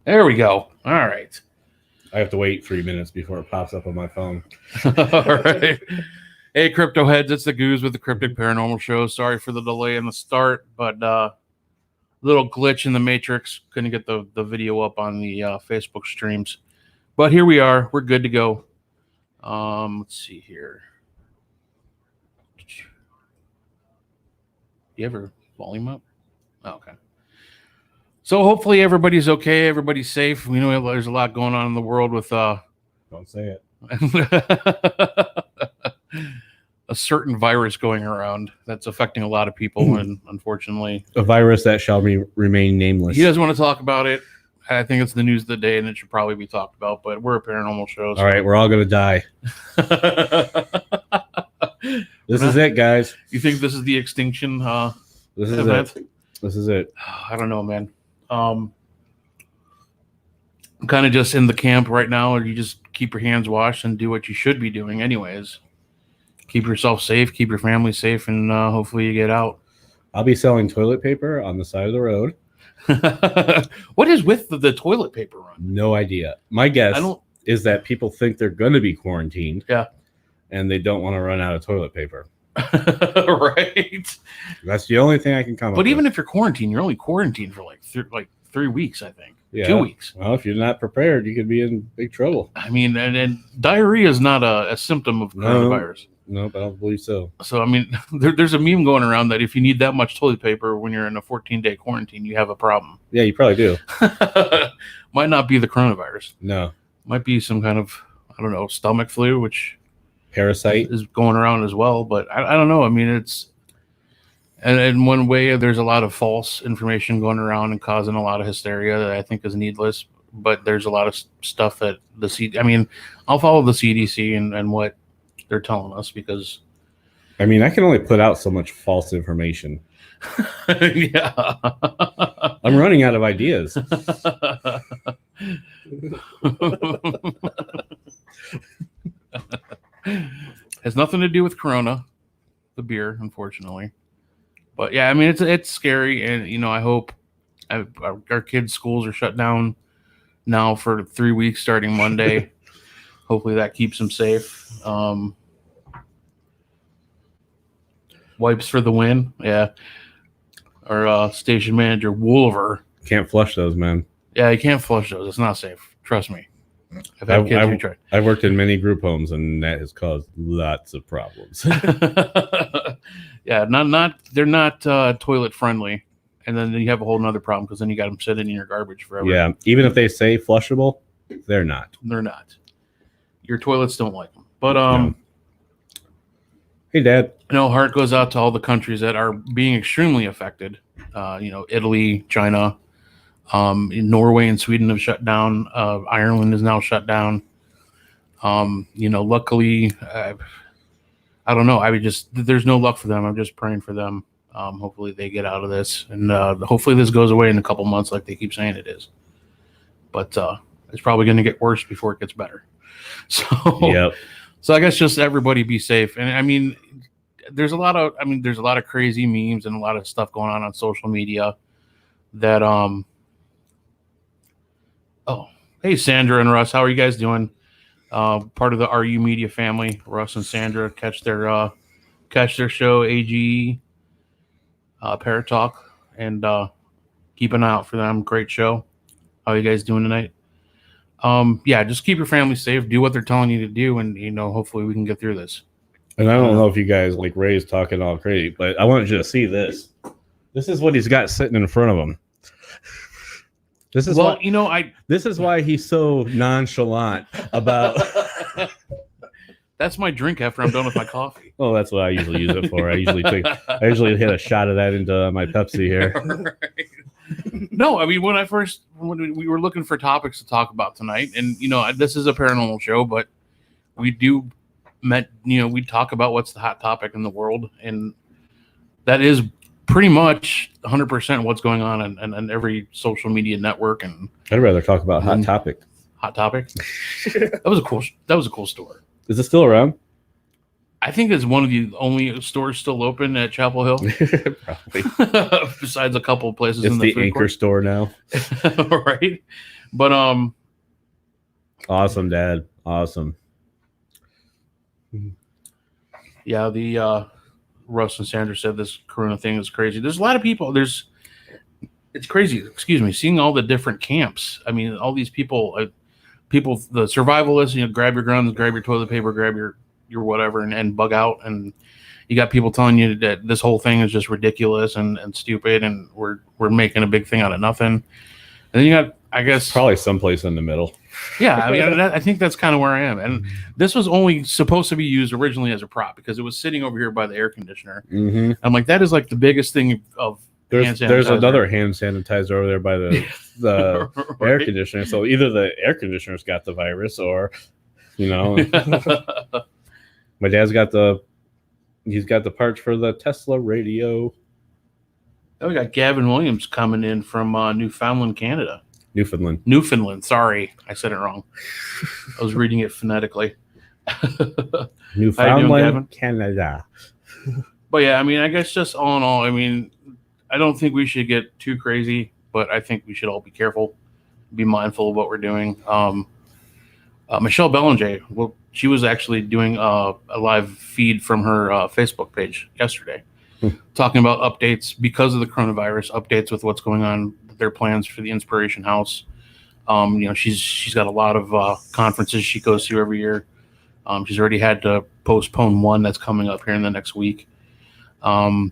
There we go. All right. I have to wait 3 minutes before it pops up on my phone. All right. Hey, crypto heads, it's the Gooz with the Cryptic Paranormal Show. Sorry for the delay in the start, but little glitch in the matrix. Couldn't get the video up on the Facebook streams. But here we are. We're good to go. Let's see here. Do you have your volume up? Oh, okay. So hopefully everybody's okay. Everybody's safe. We know there's a lot going on in the world with Don't say it. a certain virus going around that's affecting a lot of people, and unfortunately, a virus that shall remain nameless. He doesn't want to talk about it. I think it's the news of the day, and it should probably be talked about. But we're a paranormal show. So. All right, we're all gonna die. This is it, guys. You think this is the extinction? This is event? it. This is it. I don't know, man. I'm kind of just in the camp right now, or you just keep your hands washed and do what you should be doing, anyways. Keep yourself safe, keep your family safe, and hopefully you get out. I'll be selling toilet paper on the side of the road. What is with the toilet paper run? No idea. My guess is that people think they're going to be quarantined. Yeah. And they don't want to run out of toilet paper. Right. That's the only thing I can come up with. But even if you're quarantined, you're only quarantined for like 3 weeks, I think. Yeah. 2 weeks. Well, if you're not prepared, you could be in big trouble. I mean, and diarrhea is not a symptom of coronavirus. Nope, I don't believe so. So, I mean, there's a meme going around that if you need that much toilet paper when you're in a 14-day quarantine, you have a problem. Yeah, you probably do. Might not be the coronavirus. No. Might be some kind of, I don't know, stomach flu, which parasite is going around as well. But I don't know. I mean, it's, and in one way, there's a lot of false information going around and causing a lot of hysteria that I think is needless. But there's a lot of stuff that I'll follow the CDC and what they're telling us, because I mean, I can only put out so much false information. Yeah. I'm running out of ideas. Has nothing to do with Corona, the beer, unfortunately. But yeah, I mean, it's scary, and I hope our kids' schools are shut down now for 3 weeks starting Monday. Hopefully that keeps them safe. Wipes for the win, yeah. Our station manager Wolver can't flush those, man. Yeah, you can't flush those. It's not safe. Trust me. I've had kids who tried. I've worked in many group homes, and that has caused lots of problems. Yeah, they're not toilet friendly, and then you have a whole nother problem because then you got them sitting in your garbage forever. Yeah, even if they say flushable, they're not. They're not. Your toilets don't like them. But No. Hey, Dad. Heart goes out to all the countries that are being extremely affected. Italy, China, Norway and Sweden have shut down. Ireland is now shut down. Luckily, I don't know. There's no luck for them. I'm just praying for them. Hopefully they get out of this, and hopefully this goes away in a couple months, like they keep saying it is. But it's probably going to get worse before it gets better. So, yep. So I guess just everybody be safe. And I mean, there's a lot of crazy memes and a lot of stuff going on social media that hey, Sandra and Russ, how are you guys doing? Part of the RU Media family. Russ and Sandra catch their show AGE Paratalk, and keep an eye out for them. Great show. How are you guys doing tonight? Yeah, just keep your family safe. Do what they're telling you to do, and hopefully we can get through this. And I don't know if you guys like Ray's talking all crazy, but I want you to see this. This is what he's got sitting in front of him. This is this is why he's so nonchalant about. That's my drink after I'm done with my coffee. Oh, that's what I usually use it for. I usually hit a shot of that into my Pepsi here. Right. No, I mean, when we were looking for topics to talk about tonight, and this is a paranormal show, but we we talk about what's the hot topic in the world, and that is pretty much 100% what's going on in every social media network. And I'd rather talk about Hot Topic. Hot Topic. That was a cool store. Is it still around? I think it's one of the only stores still open at Chapel Hill. Probably. Besides a couple of places it's in the Anchor store now. Right. But awesome, Dad. Awesome. Yeah, the Russ and Sandra said this Corona thing is crazy. There's a lot of people. It's crazy. Excuse me. Seeing all the different camps. I mean, all these people, the survivalists. Grab your guns, grab your toilet paper, grab your whatever, and bug out. And you got people telling you that this whole thing is just ridiculous and stupid, and we're making a big thing out of nothing. And then you got, I guess, probably someplace in the middle. Yeah, I mean, I think that's kind of where I am. And this was only supposed to be used originally as a prop because it was sitting over here by the air conditioner. Mm-hmm. I'm like, that is like the biggest thing of hand sanitizer. There's another hand sanitizer over there by the right? Air conditioner. So either the air conditioner's got the virus, or my dad's got he's got the parts for the Tesla radio. Oh, we got Gavin Williams coming in from Newfoundland, Canada. Newfoundland. Sorry, I said it wrong. I was reading it phonetically. Newfoundland, Canada. But yeah, I mean, I guess just all in all, I mean, I don't think we should get too crazy, but I think we should all be careful, be mindful of what we're doing. Michelle Belanger, well, she was actually doing a live feed from her Facebook page yesterday, talking about updates because of the coronavirus, updates with what's going on, their plans for the Inspiration House. She's got a lot of conferences she goes to every year. She's already had to postpone one that's coming up here in the next week. And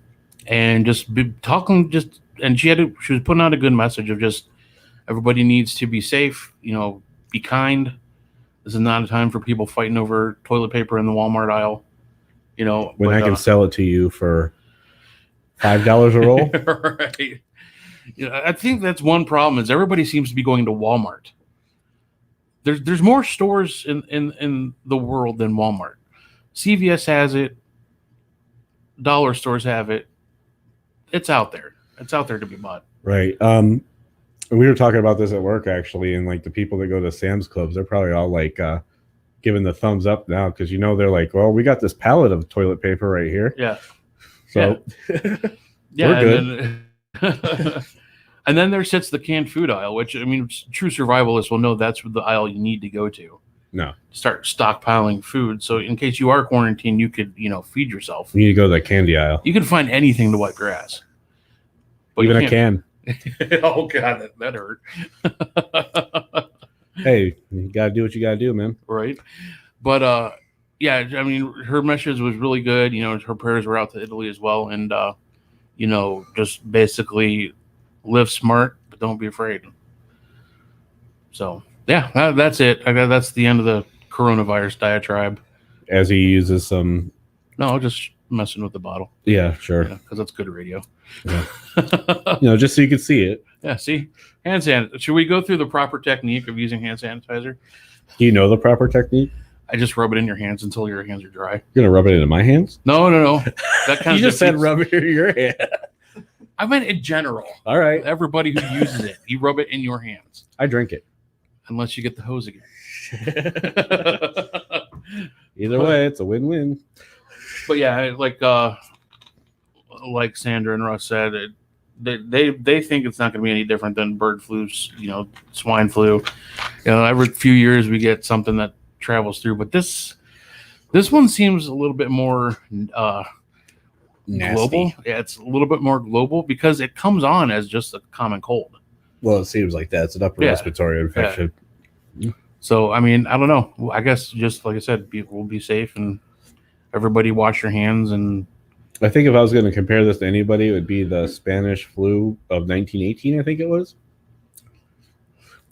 just be talking, and she was putting out a good message of just everybody needs to be safe, be kind. This is not a time for people fighting over toilet paper in the Walmart aisle. When I can sell it to you for $5 a roll. Right. I think that's one problem is everybody seems to be going to Walmart. There's more stores in the world than Walmart. CVS has it. Dollar stores have it. It's out there. It's out there to be bought. Right. We were talking about this at work actually, and like the people that go to Sam's Clubs, they're probably all like giving the thumbs up now because they're like, well, we got this pallet of toilet paper right here. Yeah. So yeah, we're good. And then there sits the canned food aisle, which, I mean, true survivalists will know that's the aisle you need to go to. No. Start stockpiling food. So in case you are quarantined, you could, feed yourself. You need to go to the candy aisle. You can find anything to wipe your ass. But even a can. Oh, God, that hurt. Hey, you got to do what you got to do, man. Right. But, yeah, I mean, her message was really good. Her prayers were out to Italy as well. And, just basically live smart, but don't be afraid. So, yeah, that's it. That's the end of the coronavirus diatribe. As he uses some... No, just messing with the bottle. Yeah, sure. Because that's good radio. Yeah. Just so you can see it. Yeah, see? Hand sanitizer. Should we go through the proper technique of using hand sanitizer? Do you know the proper technique? I just rub it in your hands until your hands are dry. You're going to rub it into my hands? No. That kind you just said rub it in your hand. I meant in general. All right. Everybody who uses it, you rub it in your hands. I drink it. Unless you get the hose again. Either way, it's a win-win. But yeah, like Sandra and Russ said, they think it's not going to be any different than bird flu, swine flu. Every few years we get something that travels through, but this one seems a little bit more global. Yeah, it's a little bit more global because it comes on as just a common cold. Well, it seems like that. It's an upper respiratory infection. Yeah. So, I mean, I don't know. I guess just like I said, we'll be safe and everybody wash your hands. And I think if I was going to compare this to anybody, it would be the Spanish flu of 1918, I think it was.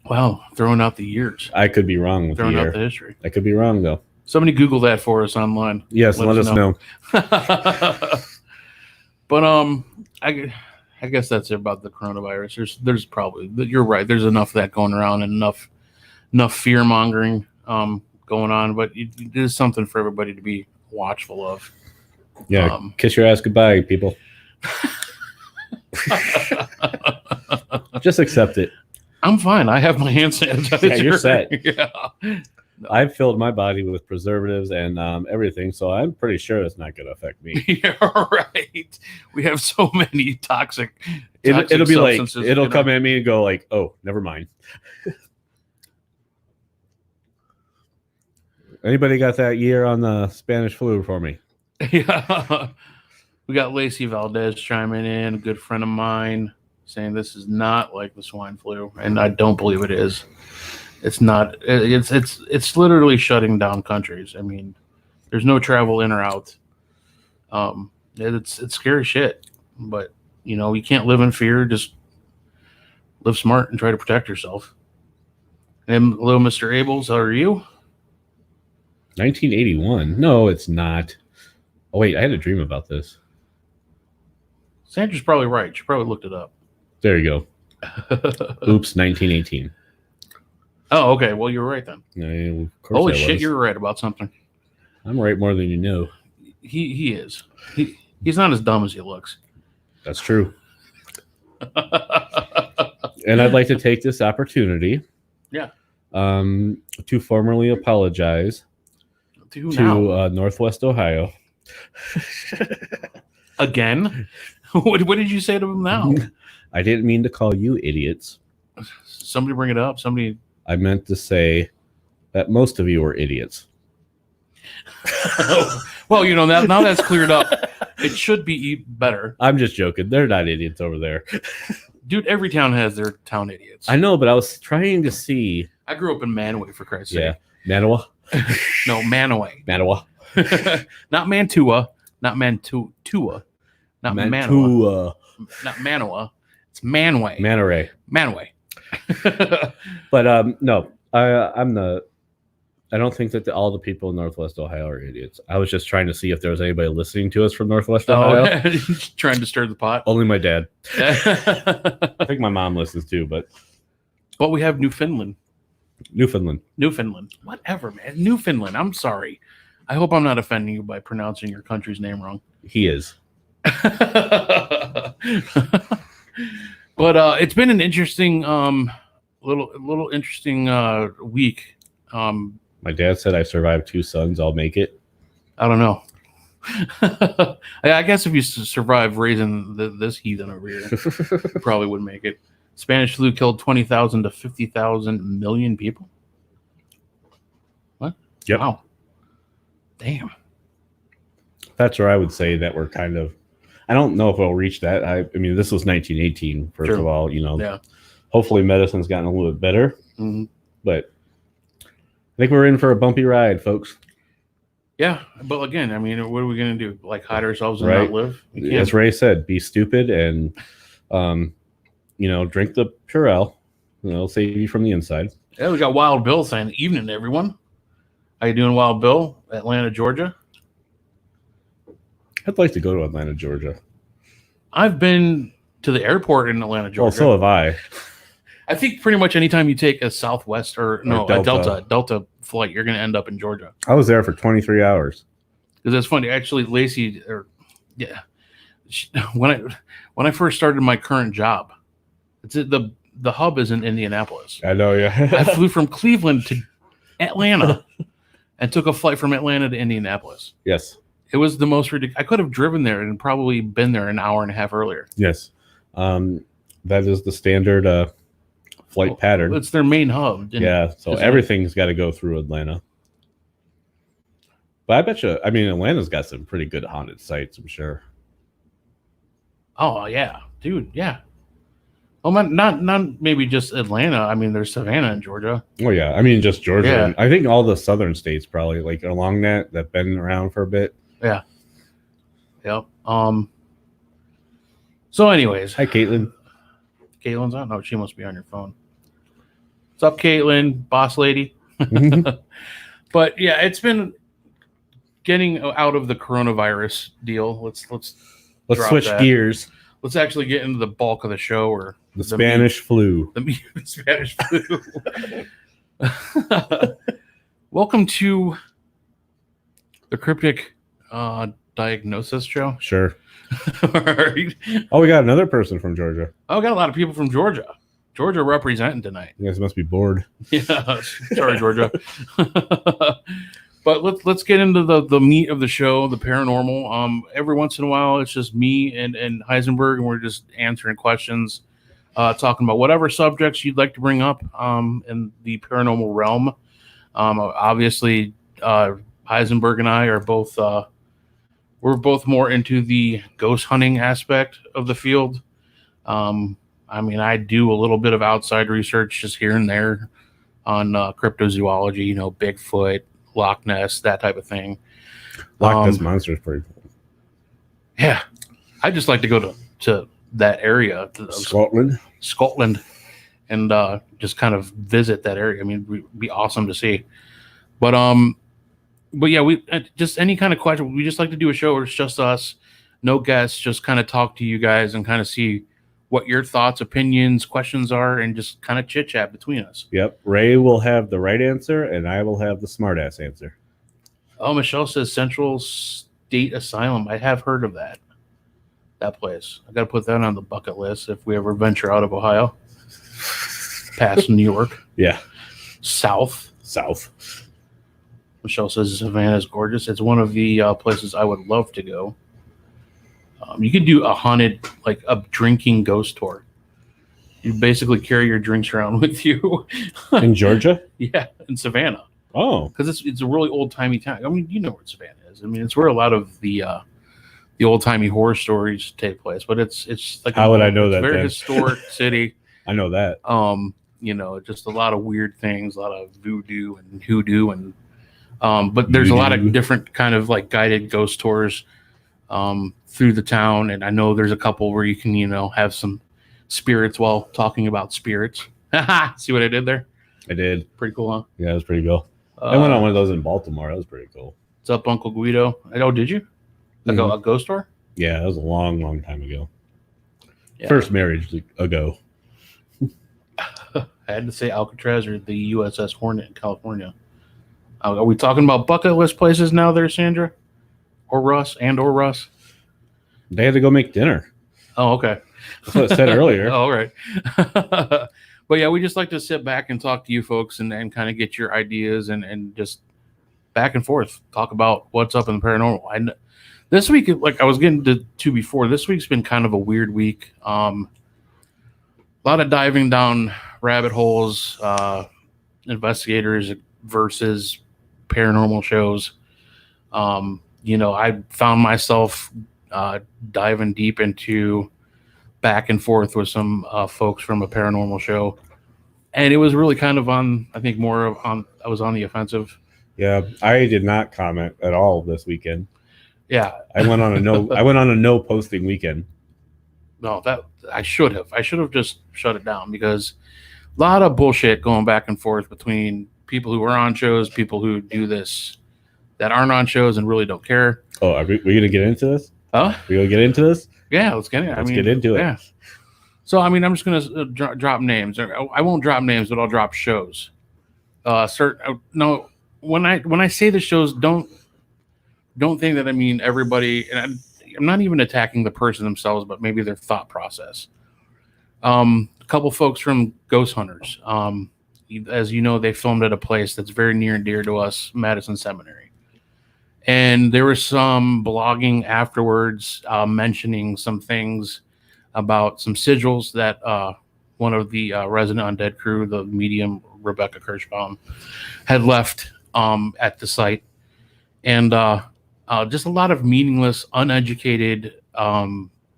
Wow, throwing out the years. I could be wrong with throwing out the history. I could be wrong, though. Somebody Google that for us online. Yes, let us know. But I guess that's it about the coronavirus. There's probably, you're right. There's enough of that going around and enough fear mongering going on. But it is something for everybody to be watchful of. Yeah, kiss your ass goodbye, people. Just accept it. I'm fine. I have my hand sanitizer. Yeah, you're set. Yeah. No. I've filled my body with preservatives and everything, so I'm pretty sure it's not going to affect me. Yeah, right. We have so many toxic it'll be like substances, it'll come at me and go like, oh, never mind. Anybody got that year on the Spanish flu for me? Yeah. We got Lacey Valdez chiming in, a good friend of mine, saying this is not like the swine flu, and I don't believe it is. It's not. It's literally shutting down countries. I mean, there's no travel in or out. It's scary shit. But you can't live in fear. Just live smart and try to protect yourself. And hello, Mr. Abels, how are you? 1981. No, it's not. Oh wait, I had a dream about this. Sandra's probably right. She probably looked it up. There you go. Oops, 1918. Oh, okay. Well, you were right then. Holy shit, you're right about something. I'm right more than you know. He is. He's not as dumb as he looks. That's true. And I'd like to take this opportunity, to formally apologize to Northwest Ohio. Again? What did you say to him now? I didn't mean to call you idiots. Somebody bring it up. I meant to say that most of you are idiots. Well, now that's cleared up. It should be better. I'm just joking. They're not idiots over there. Dude, every town has their town idiots. I know, but I was trying to see. I grew up in Manaway, for Christ's sake. Yeah. Manawa? No, Manaway. Manawa. Not Mantua. Not Mantua. Not Manawa. Not Manawa. It's Manway. Manaway. But no, I don't think that all the people in Northwest Ohio are idiots. I was just trying to see if there was anybody listening to us from Northwest Ohio. Trying to stir the pot. Only my dad. I think my mom listens too, but we have Newfoundland. Whatever, man. Newfoundland. I'm sorry. I hope I'm not offending you by pronouncing your country's name wrong. He is. But it's been an interesting little interesting week. My dad said I survived 2 sons, I'll make it. I don't know. I guess if you survive raising this heathen over here, you probably would make it. Spanish flu killed 20,000 to 50,000 million people. What? Yep. Wow. Damn. That's where I would say that we're kind of. I don't know if we'll reach that. I mean, this was 1918. First of all, Yeah. Hopefully, medicine's gotten a little bit better. Mm-hmm. But I think we're in for a bumpy ride, folks. Yeah, but again, I mean, what are we going to do? Like hide ourselves and not live? As Ray said, be stupid and, drink the Purell. It'll save you from the inside. Yeah, we got Wild Bill saying, "Evening, everyone. How you doing, Wild Bill? Atlanta, Georgia." I'd like to go to Atlanta, Georgia. I've been to the airport in Atlanta, Georgia. Well, so have I. I think pretty much anytime you take a Southwest a Delta flight, you're going to end up in Georgia. I was there for 23 hours. Because that's funny. Actually, Lacey, when I first started my current job, the hub is in Indianapolis. I know, yeah. I flew from Cleveland to Atlanta and took a flight from Atlanta to Indianapolis. Yes. It was the most ridiculous. I could have driven there and probably been there an hour and a half earlier. Yes. That is the standard flight pattern. It's their main hub. Yeah, so everything's got to go through Atlanta. But I bet you, Atlanta's got some pretty good haunted sites, I'm sure. Oh, yeah. Dude, yeah. Well, not maybe just Atlanta. I mean, there's Savannah in Georgia. Oh, yeah. Just Georgia. Yeah. I think all the southern states probably, like, along that've been around for a bit. Yeah. Yep. So anyways. Hi, Caitlin. Caitlin's on? No, she must be on your phone. What's up, Caitlin? Boss lady. But yeah, it's been getting out of the coronavirus deal. Let's switch gears. Let's actually get into the bulk of the show, or the Spanish flu. The Spanish flu. Welcome to the Cryptic diagnosis show. Sure. Right. Oh, we got another person from Georgia. Oh, we got a lot of people from Georgia. Georgia representing tonight. You guys must be bored. Yeah. Sorry, Georgia. But let's get into the meat of the show, the paranormal. Every once in a while, it's just me and Heisenberg, and we're just answering questions, talking about whatever subjects you'd like to bring up in the paranormal realm. Obviously, Heisenberg and I are both we're both more into the ghost hunting aspect of the field. I mean, I do a little bit of outside research just here and there on cryptozoology, you know, Bigfoot, Loch Ness, that type of thing. Loch Ness Monster is pretty cool. Yeah, I just like to go to that area, Scotland, and just kind of visit that area. I mean, it'd be awesome to see. But yeah, we just any kind of question. We just like to do a show where it's just us, no guests, just kind of talk to you guys and kind of see what your thoughts, opinions, questions are, and just kind of chit chat between us. Yep. Ray will have the right answer, and I will have the smart ass answer. Oh, Michelle says Central State Asylum. I have heard of that place. I got to put that on the bucket list if we ever venture out of Ohio, past New York. Yeah. South. Michelle says Savannah is gorgeous. It's one of the places I would love to go. You could do a haunted, like a drinking ghost tour. You basically carry your drinks around with you. In Georgia? Yeah, in Savannah. Oh. Because it's a really old-timey town. I mean, you know where Savannah is. I mean, it's where a lot of the old-timey horror stories take place. But it's like how would I know that? Very historic city. I know that. You know, just a lot of weird things, a lot of voodoo and hoodoo, and but there's a lot of different kind of like guided ghost tours through the town, and I know there's a couple where you can, you know, have some spirits while talking about spirits. See what I did there? I did. Pretty cool, huh? Yeah, it was pretty cool. I went on one of those in Baltimore. That was pretty cool. What's up, Uncle Guido? Oh, did you? Like a ghost tour? Yeah, that was a long time ago. Yeah. First marriage ago. I had to say Alcatraz or the USS Hornet in California. Are we talking about bucket list places now there, Sandra? Or Russ? They had to go make dinner. Oh, okay. That's what I said earlier. Oh, all right. But yeah, we just like to sit back and talk to you folks and kind of get your ideas and just back and forth, talk about what's up in the paranormal. This week, like I was getting to before, this week's been kind of a weird week. A lot of diving down rabbit holes, investigators versus paranormal shows. You know, I found myself diving deep into back and forth with some folks from a paranormal show, and it was really kind of on, I think, I was on the offensive. Yeah, I did not comment at all this weekend. Yeah, I went on a no posting weekend. No, that I should have just shut it down, because a lot of bullshit going back and forth between people who are on shows, people who do this that aren't on shows and really don't care. Oh, are we gonna get into this? Huh? We gonna get into this? Yeah, let's get into it. Yeah. So, I mean, I'm just gonna drop names. I won't drop names, but I'll drop shows. No, when I say the shows, don't think that I mean everybody. And I'm not even attacking the person themselves, but maybe their thought process. A couple folks from Ghost Hunters. As you know, they filmed at a place that's very near and dear to us, Madison Seminary. And there was some blogging afterwards mentioning some things about some sigils that one of the resident undead crew, the medium Rebecca Kirschbaum, had left at the site. And just a lot of meaningless, uneducated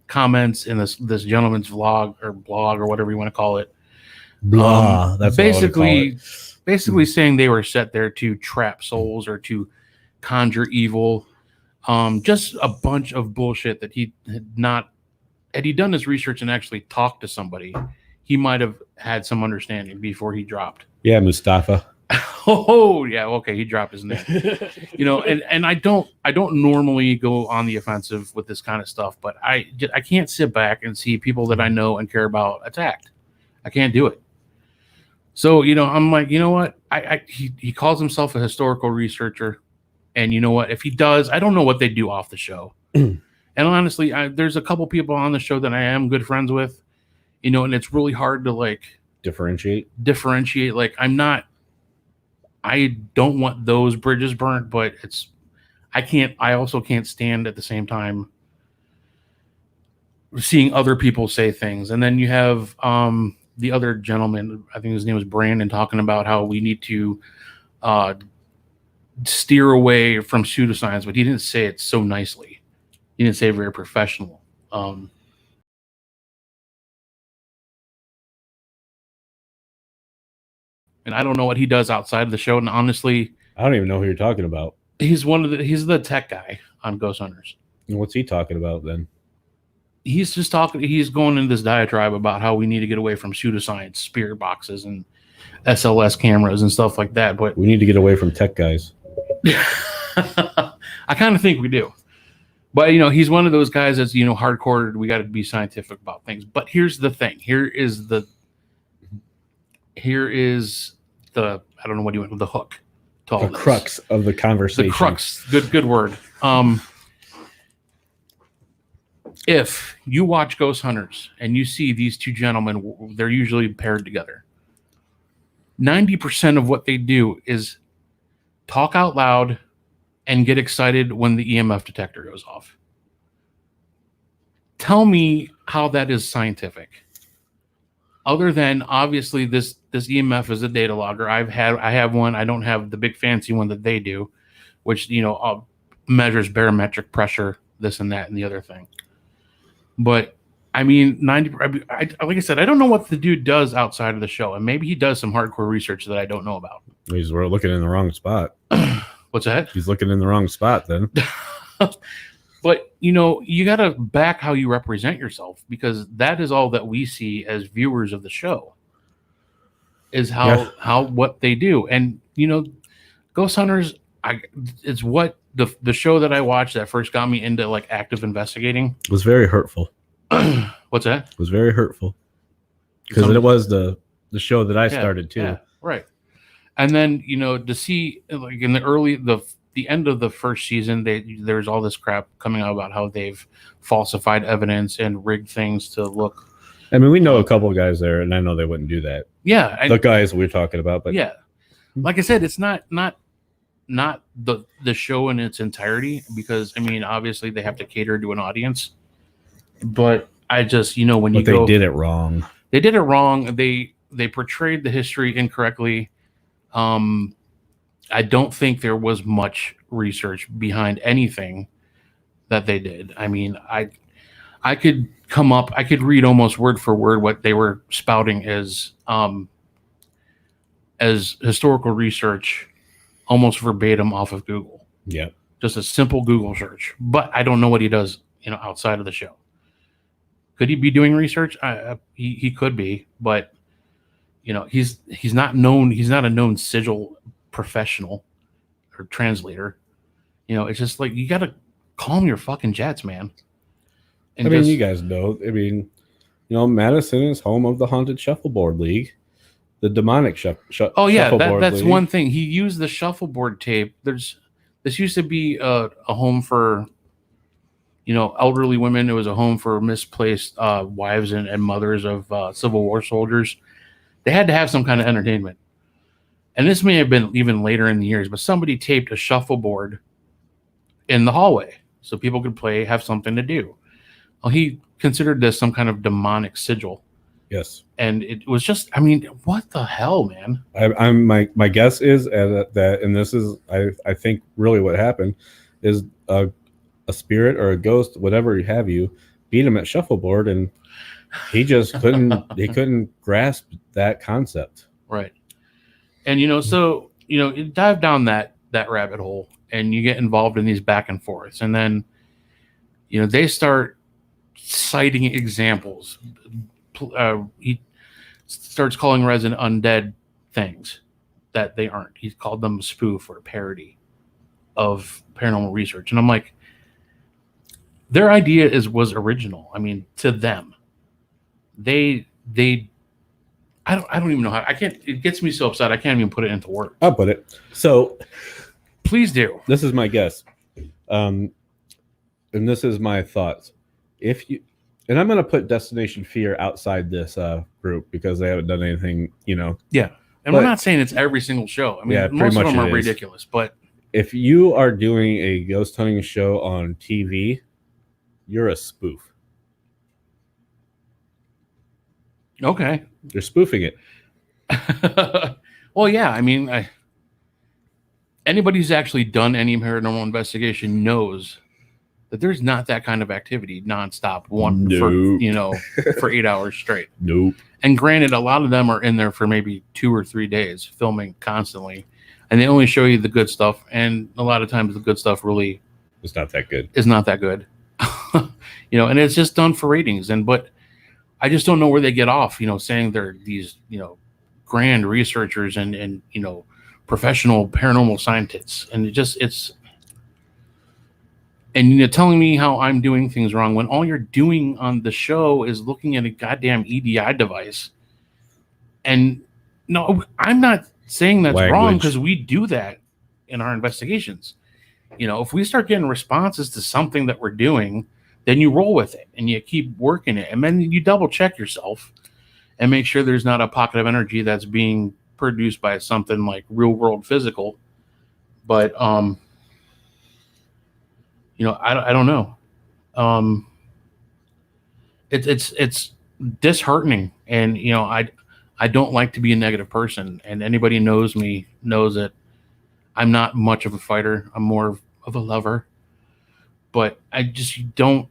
comments in this gentleman's vlog or blog or whatever you want to call it. Blah. That's basically saying they were set there to trap souls or to conjure evil. Just a bunch of bullshit that he had he done his research and actually talked to somebody, he might have had some understanding before he dropped. Yeah, Mustafa. Oh yeah, okay, he dropped his name. You know, and I don't normally go on the offensive with this kind of stuff, but I can't sit back and see people that I know and care about attacked. I can't do it. So, you know, I'm like, you know what? He calls himself a historical researcher, and you know what? If he does, I don't know what they do off the show. And honestly, there's a couple people on the show that I am good friends with, you know, and it's really hard to like differentiate. Like, I don't want those bridges burnt, but I also can't stand at the same time seeing other people say things. And then you have the other gentleman, I think his name was Brandon, talking about how we need to steer away from pseudoscience, but he didn't say it so nicely. He didn't say it very professional. And I don't know what he does outside of the show. And honestly, I don't even know who you're talking about. He's the tech guy on Ghost Hunters. And what's he talking about then? He's just talking. He's going into this diatribe about how we need to get away from pseudoscience, spirit boxes, and SLS cameras and stuff like that. But we need to get away from tech guys. I kind of think we do. But, he's one of those guys that's, hardcore. We got to be scientific about things. But here's the thing. Here is the I don't know what you went with, the hook. The crux of the conversation. The crux. Good word. If you watch Ghost Hunters and you see these two gentlemen, they're usually paired together. 90% of what they do is talk out loud and get excited when the EMF detector goes off. Tell me how that is scientific. Other than obviously this EMF is a data logger. I have one. I don't have the big fancy one that they do, which measures barometric pressure, this and that and the other thing. But I mean, like I said, I don't know what the dude does outside of the show, and maybe he does some hardcore research that I don't know about. We're looking in the wrong spot. What's that? He's looking in the wrong spot then. But, you got to back how you represent yourself, because that is all that we see as viewers of the show is how what they do. And, Ghost Hunters, it's what the show that I watched that first got me into like active investigating. It was very hurtful. What's that? It was very hurtful because it was the show that I started too. Yeah, right. And then, to see like in the end of the first season, there's all this crap coming out about how they've falsified evidence and rigged things to look. I mean, we know a couple of guys there, and I know they wouldn't do that. Yeah, the guys we're talking about, but yeah, like I said, it's not the show in its entirety, because I mean, obviously they have to cater to an audience. But I just, when you they did it wrong. They did it wrong. They portrayed the history incorrectly. I don't think there was much research behind anything that they did. I mean, I could read almost word for word what they were spouting as historical research, almost verbatim off of Google. Yeah. Just a simple Google search. But I don't know what he does, outside of the show. Could he be doing research? He could be, but he's not known. He's not a known sigil professional or translator. It's just like, you got to calm your fucking jets, man. And I mean, you guys know. I mean, Madison is home of the Haunted Shuffleboard League, the demonic shuffleboard. Oh yeah, that's league. One thing. He used the shuffleboard tape. This used to be a home for elderly women. It was a home for misplaced wives and mothers of Civil War soldiers. They had to have some kind of entertainment. And this may have been even later in the years, but somebody taped a shuffleboard in the hallway so people could play, have something to do. Well, he considered this some kind of demonic sigil. Yes. And it was just, I mean, what the hell, man? My guess is that, and this is, I think really what happened is a spirit or a ghost, whatever have you, beat him at shuffleboard, and he just couldn't grasp that concept. Right. And so you dive down that rabbit hole, and you get involved in these back and forths, and then they start citing examples. He starts calling resident undead things that they aren't. He's called them a spoof or a parody of paranormal research, and I'm like, their idea was original. I mean, to them, they I don't even know how. I can't. It gets me so upset. I can't even put it into words. I'll put it. So, please do. This is my guess, and this is my thoughts. And I'm going to put Destination Fear outside this group because they haven't done anything. Yeah, and we're not saying it's every single show. I mean, most of them are ridiculous. But if you are doing a ghost hunting show on TV, you're a spoof. Okay. They're spoofing it. Well, yeah. I mean, anybody who's actually done any paranormal investigation knows that there's not that kind of activity nonstop for 8 hours straight. Nope. And granted, a lot of them are in there for maybe 2 or 3 days filming constantly, and they only show you the good stuff. And a lot of times the good stuff really it's not that good. Is not that good. And it's just done for ratings. But I just don't know where they get off, saying they're these, grand researchers and professional paranormal scientists. And and telling me how I'm doing things wrong when all you're doing on the show is looking at a goddamn EDI device. And no, I'm not saying that's wrong, because we do that in our investigations. If we start getting responses to something that we're doing, then you roll with it and you keep working it. And then you double check yourself and make sure there's not a pocket of energy that's being produced by something like real world physical. But, I don't know. It's disheartening, and I don't like to be a negative person, and anybody who knows me knows that I'm not much of a fighter. I'm more of a lover. But I just don't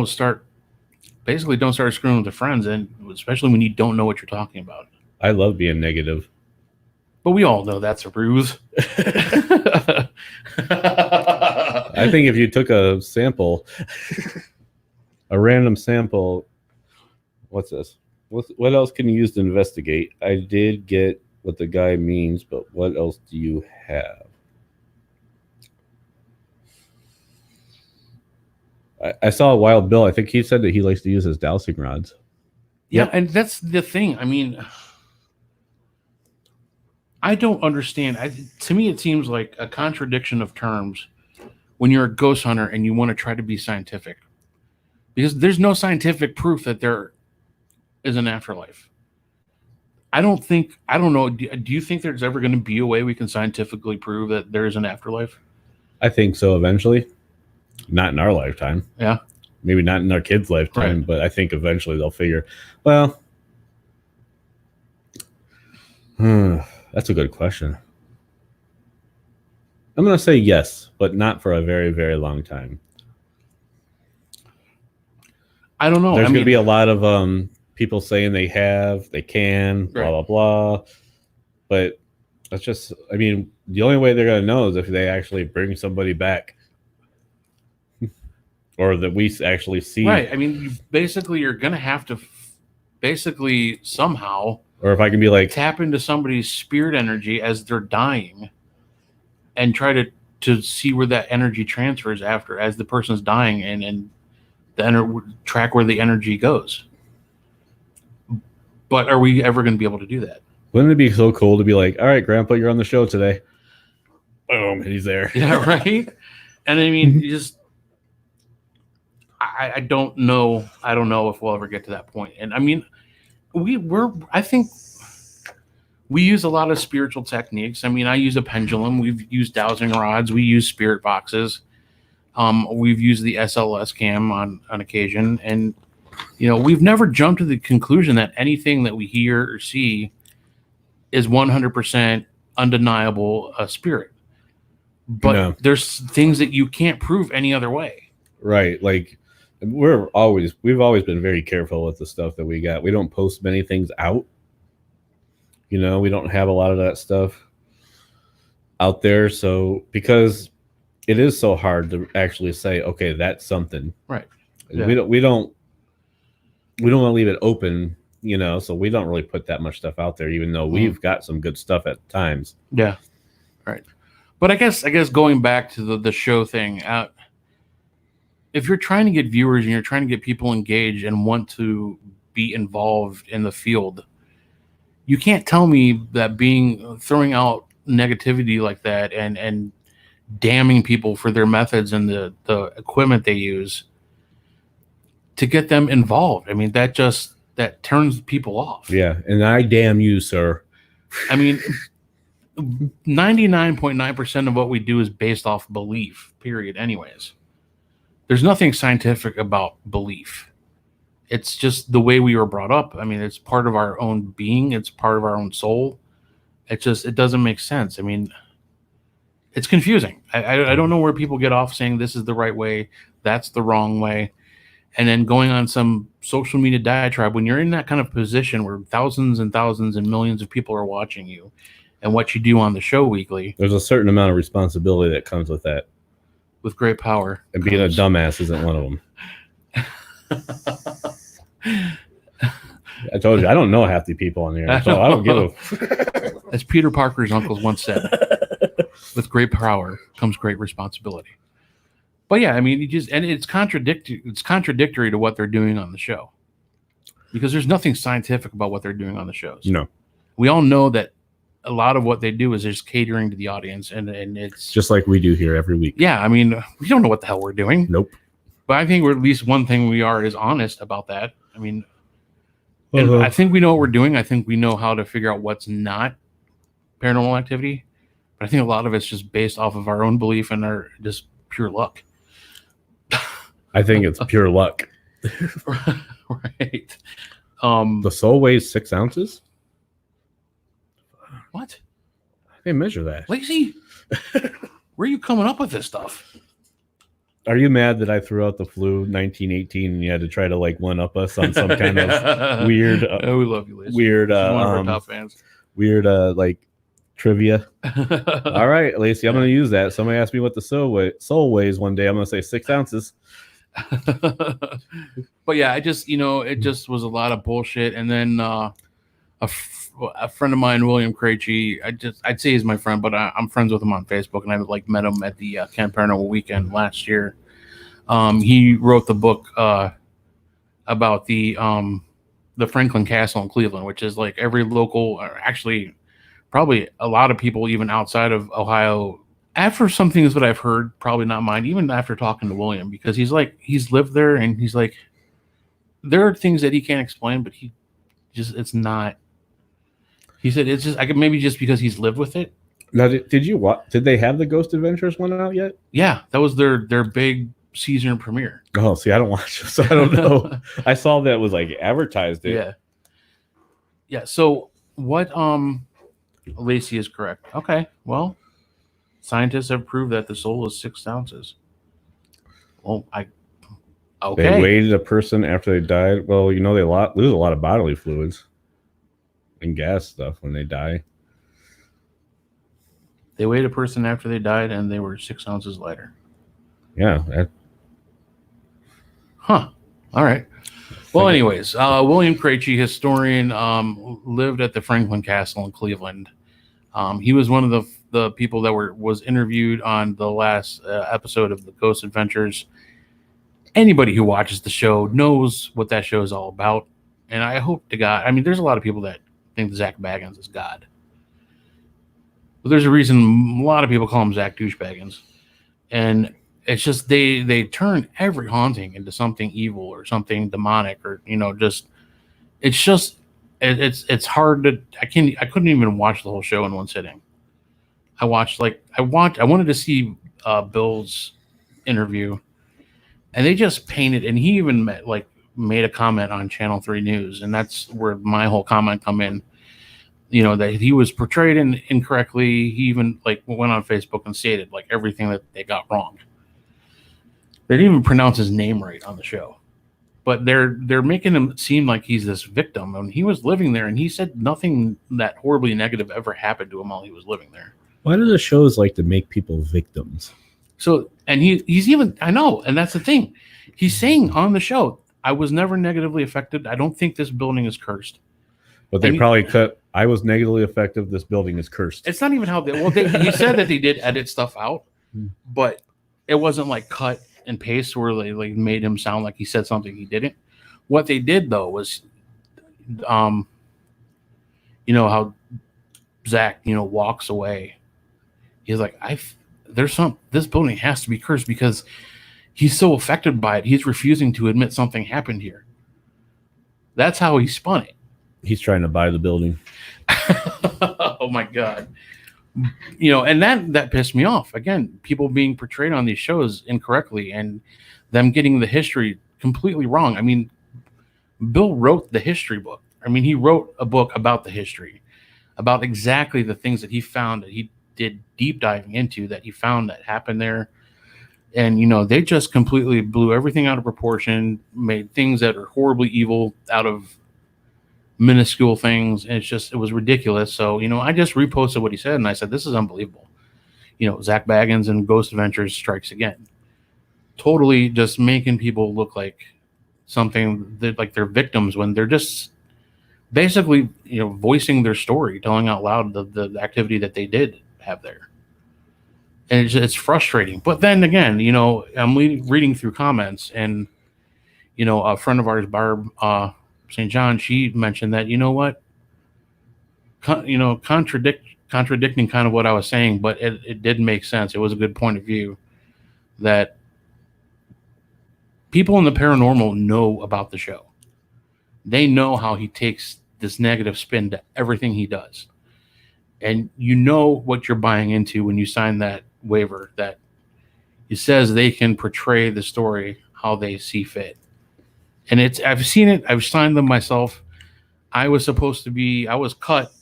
start screwing with the friends, and especially when you don't know what you're talking about. I love being negative. But we all know that's a ruse. I think if you took a sample, a random sample, what's this? What else can you use to investigate? I did get what the guy means, but what else do you have? I saw a Wild Bill. I think he said that he likes to use his dowsing rods. Yeah, and that's the thing. I mean, I don't understand. To me, it seems like a contradiction of terms when you're a ghost hunter and you want to try to be scientific, because there's no scientific proof that there is an afterlife. I don't know. Do you think there's ever going to be a way we can scientifically prove that there is an afterlife? I think so eventually. Not in our lifetime. Yeah. Maybe not in our kids' lifetime, right. But I think eventually they'll figure, well, that's a good question. I'm going to say yes, but not for a very, very long time. I don't know. There's going to be a lot of people saying they can, blah, blah, blah. But that's just, the only way they're going to know is if they actually bring somebody back. Or that we actually see. Right. You're going to have to somehow. Or if I can be like. Tap into somebody's spirit energy as they're dying and try to see where that energy transfers as the person's dying and track where the energy goes. But are we ever going to be able to do that? Wouldn't it be so cool to be like, all right, Grandpa, you're on the show today. Boom, and he's there. Yeah, right? And you just... I don't know. I don't know if we'll ever get to that point. And I think we use a lot of spiritual techniques. I use a pendulum. We've used dowsing rods. We use spirit boxes. We've used the SLS cam on occasion. And, we've never jumped to the conclusion that anything that we hear or see is 100% undeniable spirit. But there's things that you can't prove any other way. Right. Like, we've always been very careful with the stuff that we got. We don't post many things out. We don't have a lot of that stuff out there. So because it is so hard to actually say, okay, that's something. Right. Yeah. We don't want to leave it open, so we don't really put that much stuff out there, even though we've got some good stuff at times. Yeah. Right. But I guess going back to the show thing, if you're trying to get viewers and you're trying to get people engaged and want to be involved in the field, you can't tell me that throwing out negativity like that and damning people for their methods and the equipment they use to get them involved. That turns people off. Yeah, and I damn you, sir. 99.9% of what we do is based off belief, period, anyways. There's nothing scientific about belief. It's just the way we were brought up. It's part of our own being. It's part of our own soul. It doesn't make sense. It's confusing. I don't know where people get off saying this is the right way, that's the wrong way, and then going on some social media diatribe when you're in that kind of position where thousands and thousands and millions of people are watching you and what you do on the show weekly. There's a certain amount of responsibility that comes with that. With great power. And being a dumbass isn't one of them. I told you, I don't know half the people on here, so I don't give a... As Peter Parker's uncles once said, with great power comes great responsibility. But yeah, I mean, it's contradictory to what they're doing on the show. Because there's nothing scientific about what they're doing on the shows. No. We all know that a lot of what they do is just catering to the audience, and it's... Just like we do here every week. Yeah, I mean, we don't know what the hell we're doing. Nope. But I think we're at least one thing we are is honest about that. I mean... And I think we know what we're doing. I think we know how to figure out what's not paranormal activity. But I think a lot of it's just based off of our own belief and our just pure luck. I think it's pure luck. Right. The soul weighs 6 ounces? What? They measure that. Lazy? Where are you coming up with this stuff? Are you mad that I threw out the flu 1918 and you had to try to like one up us on some kind of weird? We love you, Liz. Weird, one of our top fans. Weird, like trivia. All right, Lacey, I'm going to use that. Somebody asked me what the soul weighs one day. I'm going to say 6 ounces. But yeah, it just was a lot of bullshit. And then a friend of mine, William Krejci, I'd say he's my friend, but I'm friends with him on Facebook, and I like met him at the Camp Paranormal weekend last year. He wrote the book about the Franklin Castle in Cleveland, which is like every local, or actually probably a lot of people even outside of Ohio. After some things that I've heard, probably not mine, even after talking to William, because he's lived there, and he's like, there are things that he can't explain, but it's not. He said it's just maybe just because he's lived with it. Now, did they have the Ghost Adventures one out yet? Yeah, that was their big season premiere. Oh, see, I don't watch it, so I don't know. I saw that was like advertised it. Yeah. So what? Lacey is correct. Okay. Well, scientists have proved that the soul is 6 ounces. Well, okay. They weighed a person after they died. Well, they lose a lot of bodily fluids and gas stuff when they die. They weighed a person after they died, and they were 6 ounces lighter. Yeah. All right. Well, anyways, William Krejci, historian, lived at the Franklin Castle in Cleveland. He was one of the people that was interviewed on the last episode of the Ghost Adventures. Anybody who watches the show knows what that show is all about. And I hope to God, I mean, there's a lot of people that think Zach Baggins is God. But there's a reason a lot of people call him Zach Douchebaggins. And it's just they turn every haunting into something evil or something demonic, or it's hard to I couldn't even watch the whole show in one sitting. I wanted to see Bill's interview, and they just painted, and he even made a comment on Channel 3 News, and that's where my whole comment come in. That he was portrayed incorrectly. He even went on Facebook and stated everything that they got wrong. They didn't even pronounce his name right on the show, but they're making him seem like he's this victim, and he was living there, and he said nothing that horribly negative ever happened to him while he was living there. Why do the shows like to make people victims? So, and he's even, I know, and that's the thing. He's saying on the show, I was never negatively affected. I don't think this building is cursed. But they probably cut, I was negatively affected. This building is cursed. It's not even how he said that they did edit stuff out, but it wasn't cut and paste where they made him sound like he said something he didn't. What they did though was, how Zach, walks away. He's like, this building has to be cursed because he's so affected by it. He's refusing to admit something happened here. That's how he spun it. He's trying to buy the building. Oh my God. And that pissed me off. Again, people being portrayed on these shows incorrectly and them getting the history completely wrong. I mean, Bill wrote the history book. I mean, he wrote a book about the history, about exactly the things that he found that he did deep diving into that he found that happened there. And, you know, they just completely blew everything out of proportion, made things that are horribly evil out of minuscule things. And it was ridiculous. So, you know, I just reposted what he said and I said, this is unbelievable. You know, Zach Baggins and Ghost Adventures strikes again. Totally just making people look like something that like they're victims when they're just basically, you know, voicing their story, telling out loud the activity that they did have there. And it's frustrating. But then again, you know, I'm reading through comments, and, you know, a friend of ours, Barb St. John, she mentioned that, you know what, contradicting kind of what I was saying, but it did make sense. It was a good point of view that people in the paranormal know about the show. They know how he takes this negative spin to everything he does. And you know what you're buying into when you sign that waiver that it says they can portray the story how they see fit. And I've seen it. I've signed them myself. I was cut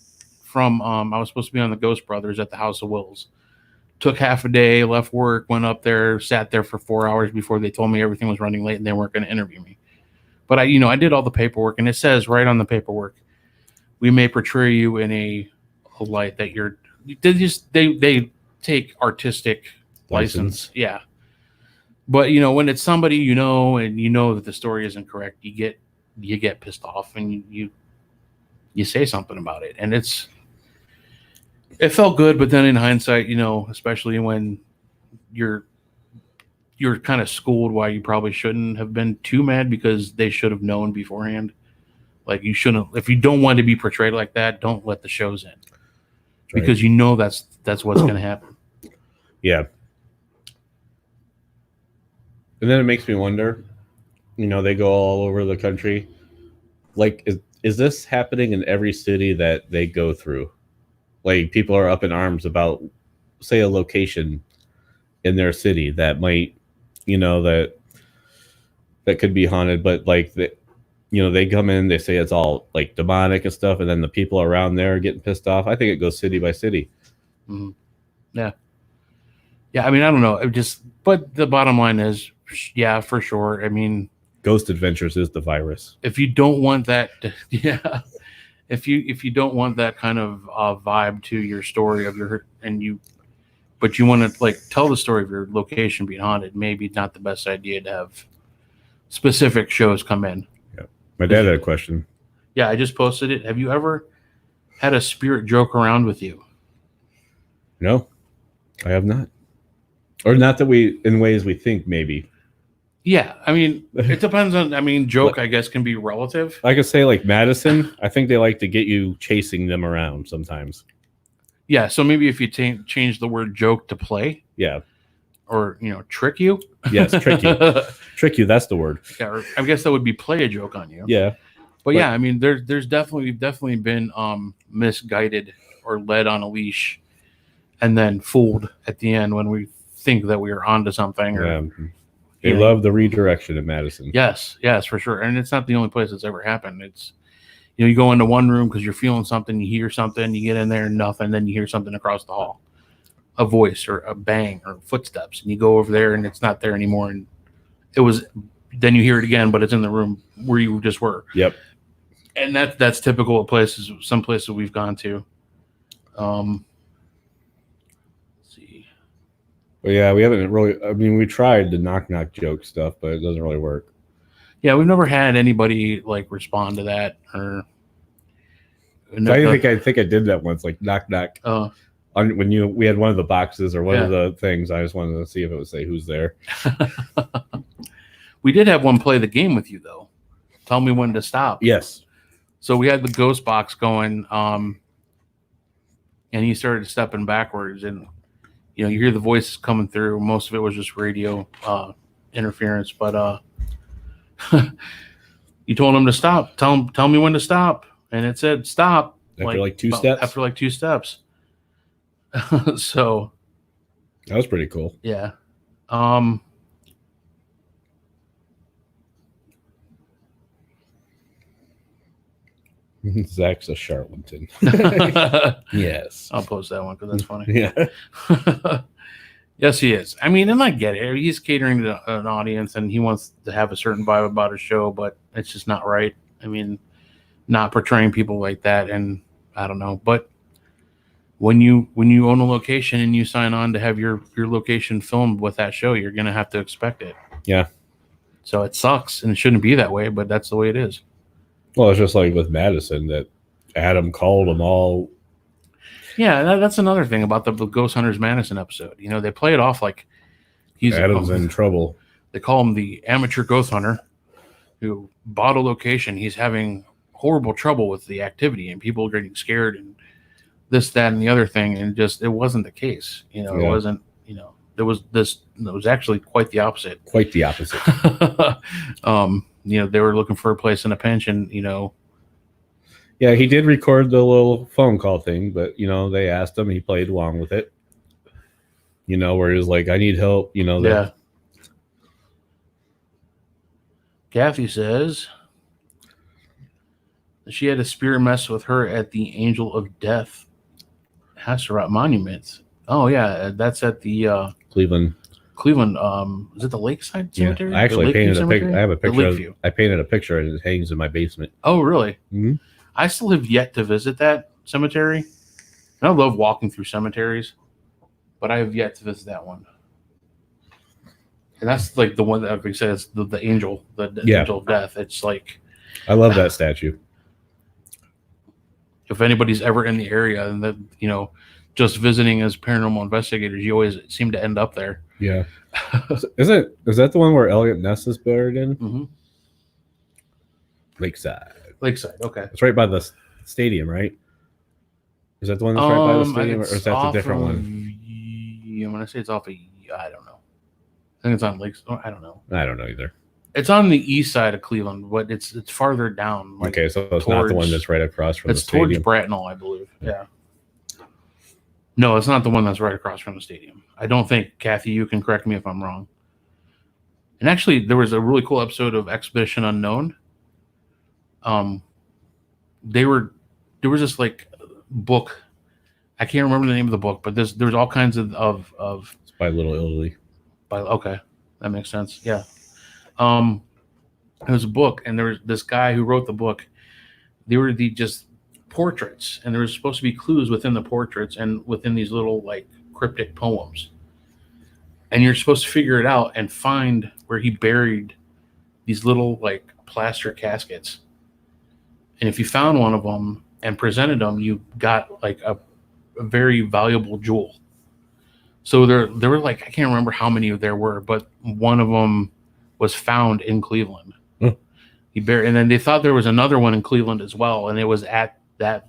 from, I was supposed to be on the Ghost Brothers at the House of Wills. Took half a day, left work, went up there, sat there for 4 hours before they told me everything was running late and they weren't going to interview me. But I did all the paperwork, and it says right on the paperwork, we may portray you in a light that they take artistic license. Yeah. But, you know, when it's somebody you know and you know that the story isn't correct, you get pissed off and you say something about it. And it felt good, but then in hindsight, you know, especially when you're kind of schooled why you probably shouldn't have been too mad because they should have known beforehand. Like, you shouldn't, if you don't want to be portrayed like that, don't let the shows in. Right. Because you know that's what's going to happen. Yeah. And then it makes me wonder, you know, they go all over the country. Like, is this happening in every city that they go through? Like, people are up in arms about, say, a location in their city that might, you know, that could be haunted, but like, you know, they come in, they say it's all like demonic and stuff, and then the people around there are getting pissed off. I think it goes city by city. Mm-hmm. Yeah. I mean, I don't know. But the bottom line is, yeah, for sure. I mean, Ghost Adventures is the virus. If you don't want that, if you don't want that kind of vibe to your story but you want to like tell the story of your location being haunted, maybe not the best idea to have specific shows come in. Yeah. My dad had a question. Yeah, I just posted it. Have you ever had a spirit joke around with you? No, I have not. Or not that in ways we think maybe. Yeah, I mean, it depends on, joke, I guess, can be relative. I could say like Madison, I think they like to get you chasing them around sometimes. Yeah, so maybe if you change the word joke to play. Yeah. Or, you know, trick you. Yes, trick you. Trick you, that's the word. Yeah, I guess that would be play a joke on you. Yeah. But yeah, I mean, there's definitely been misguided or led on a leash and then fooled at the end when we think that we are onto something. Or, yeah. They love the redirection in Madison. Yes, for sure. And it's not the only place that's ever happened. It's, you know, you go into one room because you're feeling something, you hear something, you get in there, nothing, then you hear something across the hall, a voice or a bang or footsteps, and you go over there and it's not there anymore, and then you hear it again, but it's in the room where you just were. Yep. And that's typical of some places we've gone to. Let's see. Well, yeah, we haven't really. I mean, we tried the knock joke stuff, but it doesn't really work. Yeah, we've never had anybody like respond to that or. I think I did that once, like knock. When we had one of the boxes or one of the things, I just wanted to see if it would say who's there. We did have one play the game with you though. Tell me when to stop. Yes. So we had the ghost box going, and he started stepping backwards, and you know you hear the voices coming through. Most of it was just radio interference, but you told him to stop. Tell me when to stop, and it said stop after like two steps. After like 2 steps. So that was pretty cool. Yeah. Zach's a charlatan. Yes. I'll post that one because that's funny. Yeah. Yes, he is. I mean, and I get it. He's catering to an audience, and he wants to have a certain vibe about his show, but it's just not right. I mean, not portraying people like that, and I don't know. But when you own a location and you sign on to have your location filmed with that show, you're going to have to expect it. Yeah. So it sucks, and it shouldn't be that way, but that's the way it is. Well, it's just like with Madison that Adam called them all. Yeah, that's another thing about the Ghost Hunters Madison episode. You know, they play it off like Adam's in trouble. They call him the amateur ghost hunter who bought a location. He's having horrible trouble with the activity, and people are getting scared, and this, that, and the other thing. And just it wasn't the case. You know, It wasn't. You know, there was this. It was actually quite the opposite. Quite the opposite. You know, they were looking for a place in a pension. You know. Yeah, he did record the little phone call thing, but, you know, they asked him. He played along with it. You know, where he was like, I need help. You know. Yeah. Kathy says she had a spirit mess with her at the Angel of Death Hasserot Monument. Oh, yeah. That's at the Cleveland. Is it the Lakeside Cemetery? Yeah, I actually painted a picture. I have a picture. I painted a picture and it hangs in my basement. Oh, really? Mm-hmm. I still have yet to visit that cemetery. And I love walking through cemeteries, but I have yet to visit that one. And that's like the one that we said is the angel, the Angel of Death. It's like I love that statue. If anybody's ever in the area and that, you know, just visiting as paranormal investigators, you always seem to end up there. Yeah. Is that the one where Elliot Ness is buried in? Mm-hmm. Lakeside. Okay. It's right by the stadium, right? Is that the one that's right by the stadium, or is that the different one? I'm gonna say it's off of. I don't know. I think it's on Lakes. I don't know. I don't know either. It's on the east side of Cleveland, but it's farther down. Like okay, so it's not the one that's right across from the stadium. It's towards Bratnall, I believe. Yeah. No, it's not the one that's right across from the stadium. I don't think, Kathy, you can correct me if I'm wrong. And actually, there was a really cool episode of Expedition Unknown. There was this like book. I can't remember the name of the book, but there was all kinds of It's by Little Italy. Okay, that makes sense. Yeah. It was a book, and there was this guy who wrote the book. They were just portraits, and there was supposed to be clues within the portraits and within these little like cryptic poems. And you're supposed to figure it out and find where he buried these little like plaster caskets. And if you found one of them and presented them, you got like a very valuable jewel. So there were like, I can't remember how many there were, but one of them was found in Cleveland. He buried, and then they thought there was another one in Cleveland as well, and it was at that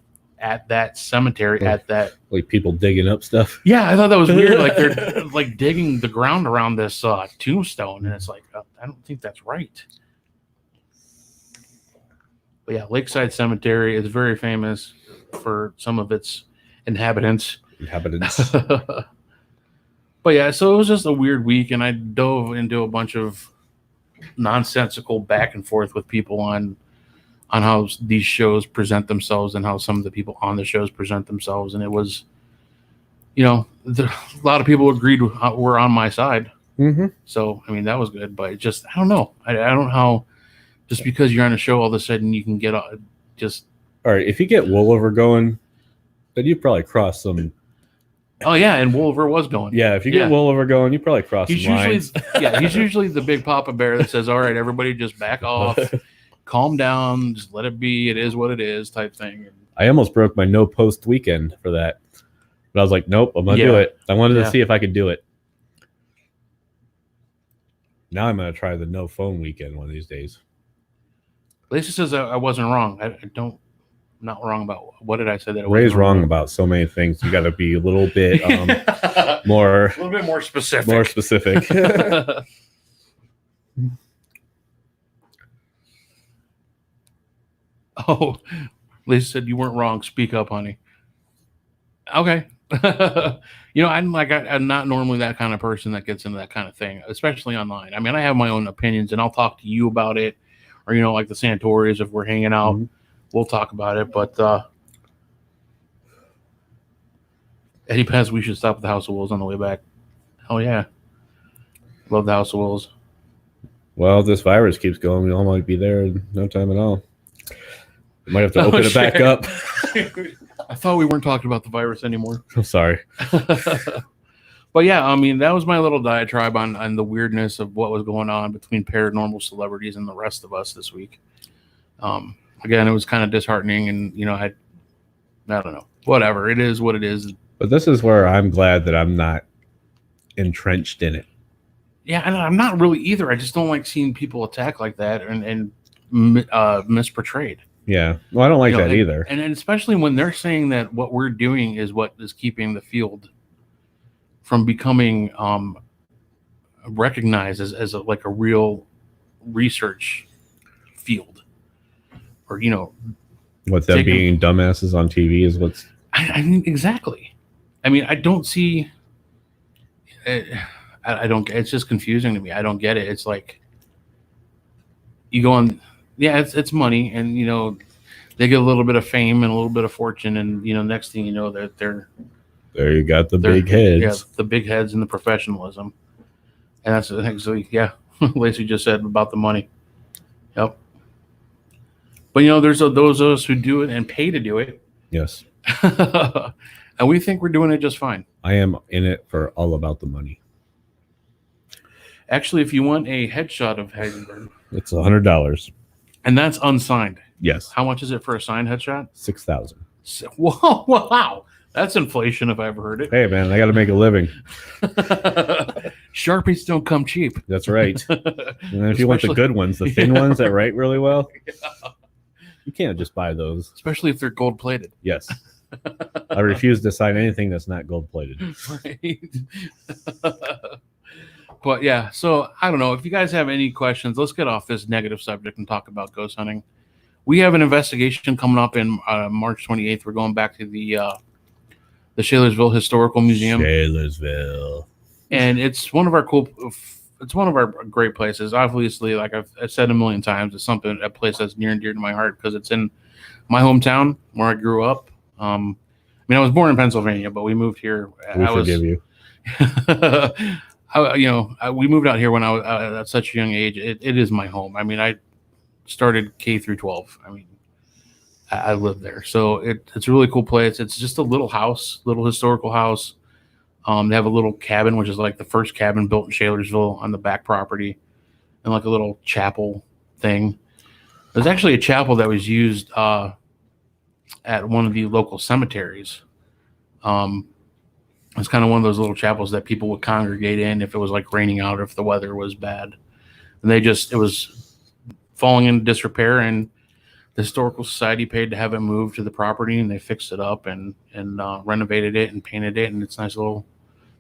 cemetery, at that, like people digging up stuff. Yeah, I thought that was weird. Like they're like digging the ground around this tombstone, and it's like, I don't think that's right. But yeah, Lakeside Cemetery is very famous for some of its inhabitants. But yeah, so it was just a weird week, and I dove into a bunch of nonsensical back and forth with people on how these shows present themselves and how some of the people on the shows present themselves. And it was, you know, a lot of people agreed were on my side. Mm-hmm. So, I mean, that was good, but just, I don't know. I don't know how, just because you're on a show, all of a sudden you can get just. All right. If you get Woolover going, then you probably cross some. Oh yeah, and Woolover was going. Yeah, if you get Woolover going, you probably cross some lines. He's usually the big Papa Bear that says, all right, everybody just back off, calm down, just let it be, it is what it is type thing. I almost broke my no post weekend for that. But I was like, nope, I'm going to do it. I wanted to see if I could do it. Now I'm going to try the no phone weekend one of these days. Lisa says I wasn't wrong. Not wrong about what did I say that Ray's wrong about so many things. You got to be a little bit more, a little bit more specific. More specific. Oh, Lisa said you weren't wrong. Speak up, honey. Okay. You know, I'm not normally that kind of person that gets into that kind of thing, especially online. I mean, I have my own opinions, and I'll talk to you about it, or you know, like the Santoris if we're hanging out. Mm-hmm. we'll talk about it. But Eddie Pence, we should stop at the House of Wolves on the way back. Hell yeah. Love the House of Wolves. Well, if this virus keeps going, we all might be there in no time at all. We might have to open it back up. I thought we weren't talking about the virus anymore. I'm sorry. But yeah, I mean, that was my little diatribe on the weirdness of what was going on between paranormal celebrities and the rest of us this week. Again, it was kind of disheartening, and I don't know. Whatever, it is what it is. But this is where I'm glad that I'm not entrenched in it. Yeah, and I'm not really either. I just don't like seeing people attack like that and misportrayed. Yeah, well, I don't like that either. And especially when they're saying that what we're doing is what is keeping the field from becoming recognized as a real research field, or what them being dumbasses on TV is what's. I mean, exactly. I mean, I don't see. I don't. It's just confusing to me. I don't get it. It's like you go on. Yeah, it's money, and they get a little bit of fame and a little bit of fortune, and next thing you know, they're there. You got the big heads. Yeah, the big heads and the professionalism, and that's the thing. So yeah, Lacey just said about the money. Yep. But there's those of us who do it and pay to do it. Yes. And we think we're doing it just fine. I am in it for all about the money. Actually, if you want a headshot of Heisenberg, it's $100, and that's unsigned. Yes. How much is it for a signed headshot? $6,000. Whoa! Wow, that's inflation if I ever heard it. Hey, man, I got to make a living. Sharpies don't come cheap. That's right. And then if you want the good ones, the thin ones that write really well, you can't just buy those. Especially if they're gold plated. Yes. I refuse to sign anything that's not gold plated. Right. But yeah, so I don't know. If you guys have any questions, let's get off this negative subject and talk about ghost hunting. We have an investigation coming up in March 28th. We're going back to the Shalersville Historical Museum. Shalersville. And it's one of our great places. Obviously, like I've said a million times, it's a place that's near and dear to my heart because it's in my hometown where I grew up. I was born in Pennsylvania, but we moved here. We forgive you. We moved out here when I was at such a young age. It is my home. I mean, I started K through 12. I mean, I lived there. So it's a really cool place. It's just a little historical house. They have a little cabin, which is like the first cabin built in Shalersville on the back property, and like a little chapel thing. There's actually a chapel that was used at one of the local cemeteries. It's kind of one of those little chapels that people would congregate in if it was like raining out or if the weather was bad. And it was falling into disrepair, and the Historical Society paid to have it moved to the property, and they fixed it up and renovated it and painted it. And it's nice little,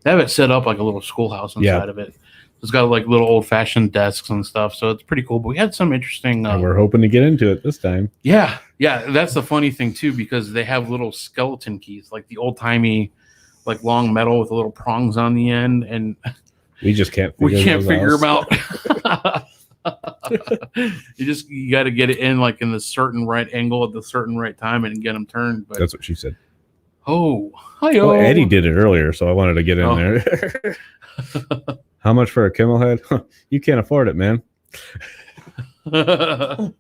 they have it set up like a little schoolhouse inside of it. It's got like little old fashioned desks and stuff. So it's pretty cool. But we had some interesting. And we're hoping to get into it this time. Yeah. Yeah. That's the funny thing too, because they have little skeleton keys, like the old timey, like long metal with the little prongs on the end. And we just can't figure them out. You got to get it in like in the certain right angle at the certain right time and get them turned. But that's what she said. Oh, hi-yo. Well, Eddie did it earlier, so I wanted to get in there. How much for a Kimmel head? You can't afford it, man. You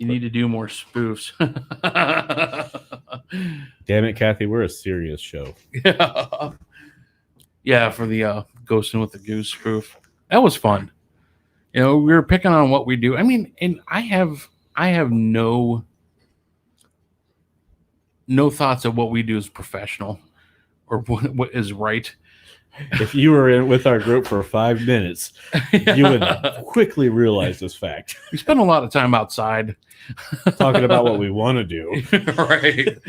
need to do more spoofs. Damn it, Kathy, we're a serious show. Yeah, for the Ghosting with the Gooz spoof. That was fun. We were picking on what we do. I mean, and I have no thoughts of what we do as professional or what is right. If you were in with our group for 5 minutes, you would quickly realize this fact. We spend a lot of time outside talking about what we want to do. Right.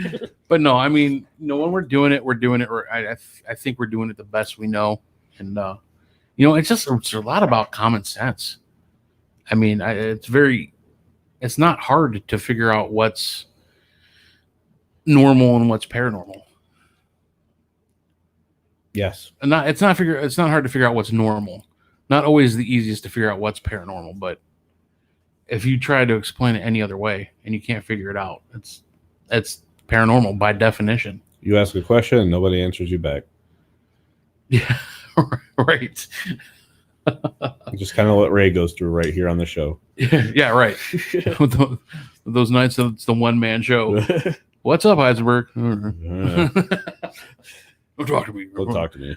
But no, I mean, when we're doing it. I think we're doing it the best we know. And, it's a lot about common sense. I mean, it's not hard to figure out what's normal and what's paranormal. Yes. And it's not hard to figure out what's normal. Not always the easiest to figure out what's paranormal, but if you try to explain it any other way and you can't figure it out, it's paranormal by definition. You ask a question and nobody answers you back. Yeah, right. Just kind of what Ray goes through right here on the show. Yeah, right. Those nights it's the one-man show. What's up, Heisenberg? Don't talk to me. Don't talk to me.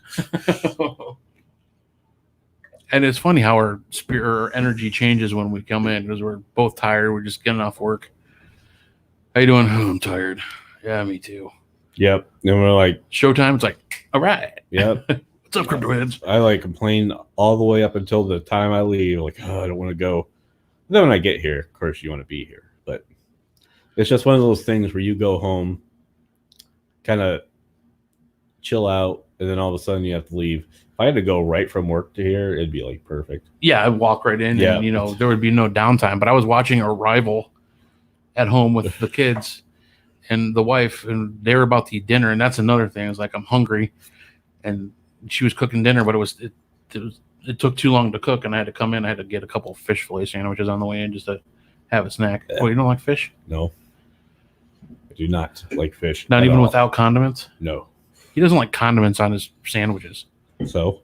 And it's funny how our spirit or energy changes when we come in because we're both tired. We're just getting off work. How you doing? Oh, I'm tired. Yeah, me too. Yep. And we're like, showtime. It's like, all right. Yep. What's up, crypto heads? I like complain all the way up until the time I leave. Like, oh, I don't want to go. And then when I get here, of course, you want to be here. But it's just one of those things where you go home, kind of chill out, and then all of a sudden you have to leave. If I had to go right from work to here, it'd be like perfect. Yeah, I'd walk right in, and there would be no downtime. But I was watching Arrival at home with the kids and the wife, and they were about to eat dinner. And that's another thing. It's like I'm hungry, and she was cooking dinner, but it took too long to cook, and I had to come in. I had to get a couple of fish fillet sandwiches on the way in just to have a snack. Oh, you don't like fish? No, I do not like fish. Not even without condiments? No. He doesn't like condiments on his sandwiches. So,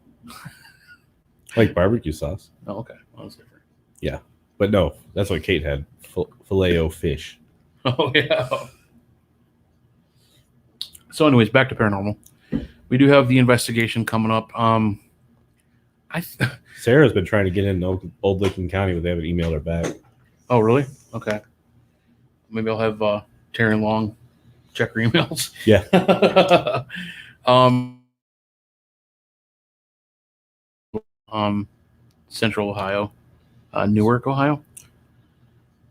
like barbecue sauce. Oh, okay. Well, that's different. Yeah, but no, that's what Kate had. Filet-o-fish. Oh, yeah. So, anyways, back to paranormal. We do have the investigation coming up. Sarah's been trying to get in Old Lincoln County, but they haven't emailed her back. Oh, really? Okay. Maybe I'll have Terry Long check her emails. Yeah. Central Ohio, Newark, Ohio.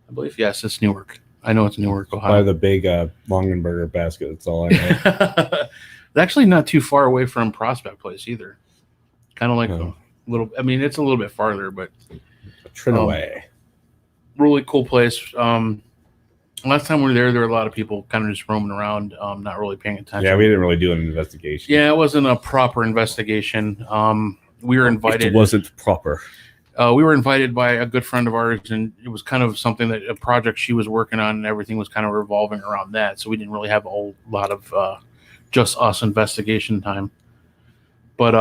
I believe. Yes, it's Newark. I know it's Newark, Ohio. By the big Longenberger basket. That's all I know. It's actually not too far away from Prospect Place either. Kind of like a little. I mean, it's a little bit farther, but a trip away. Really cool place. Last time we were there were a lot of people kind of just roaming around, not really paying attention. Yeah, we didn't really do an investigation. Yeah, it wasn't a proper investigation. We were invited. It wasn't proper. We were invited by a good friend of ours, and it was kind of something a project she was working on, and everything was kind of revolving around that. So we didn't really have a whole lot of just us investigation time. But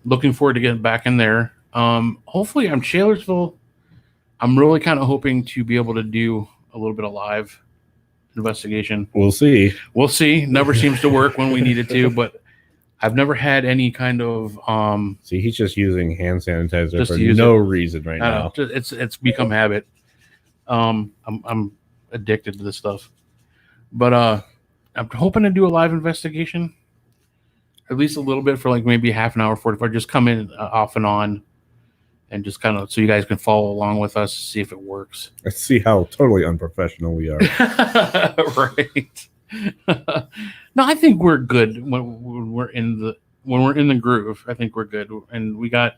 looking forward to getting back in there. Hopefully, I'm Shalersville. I'm really kind of hoping to be able to do a little bit of live investigation. We'll see. We'll see. Never seems to work when we need it to, but I've never had any kind of see, he's just using hand sanitizer for no reason right now. It's become habit. I'm addicted to this stuff. But I'm hoping to do a live investigation. At least a little bit for like maybe half an hour, 45. Just come in off and on and just kind of so you guys can follow along with us, see if it works. Let's see how totally unprofessional we are. Right. No, I think we're good when we're in the groove. I think we're good, and we got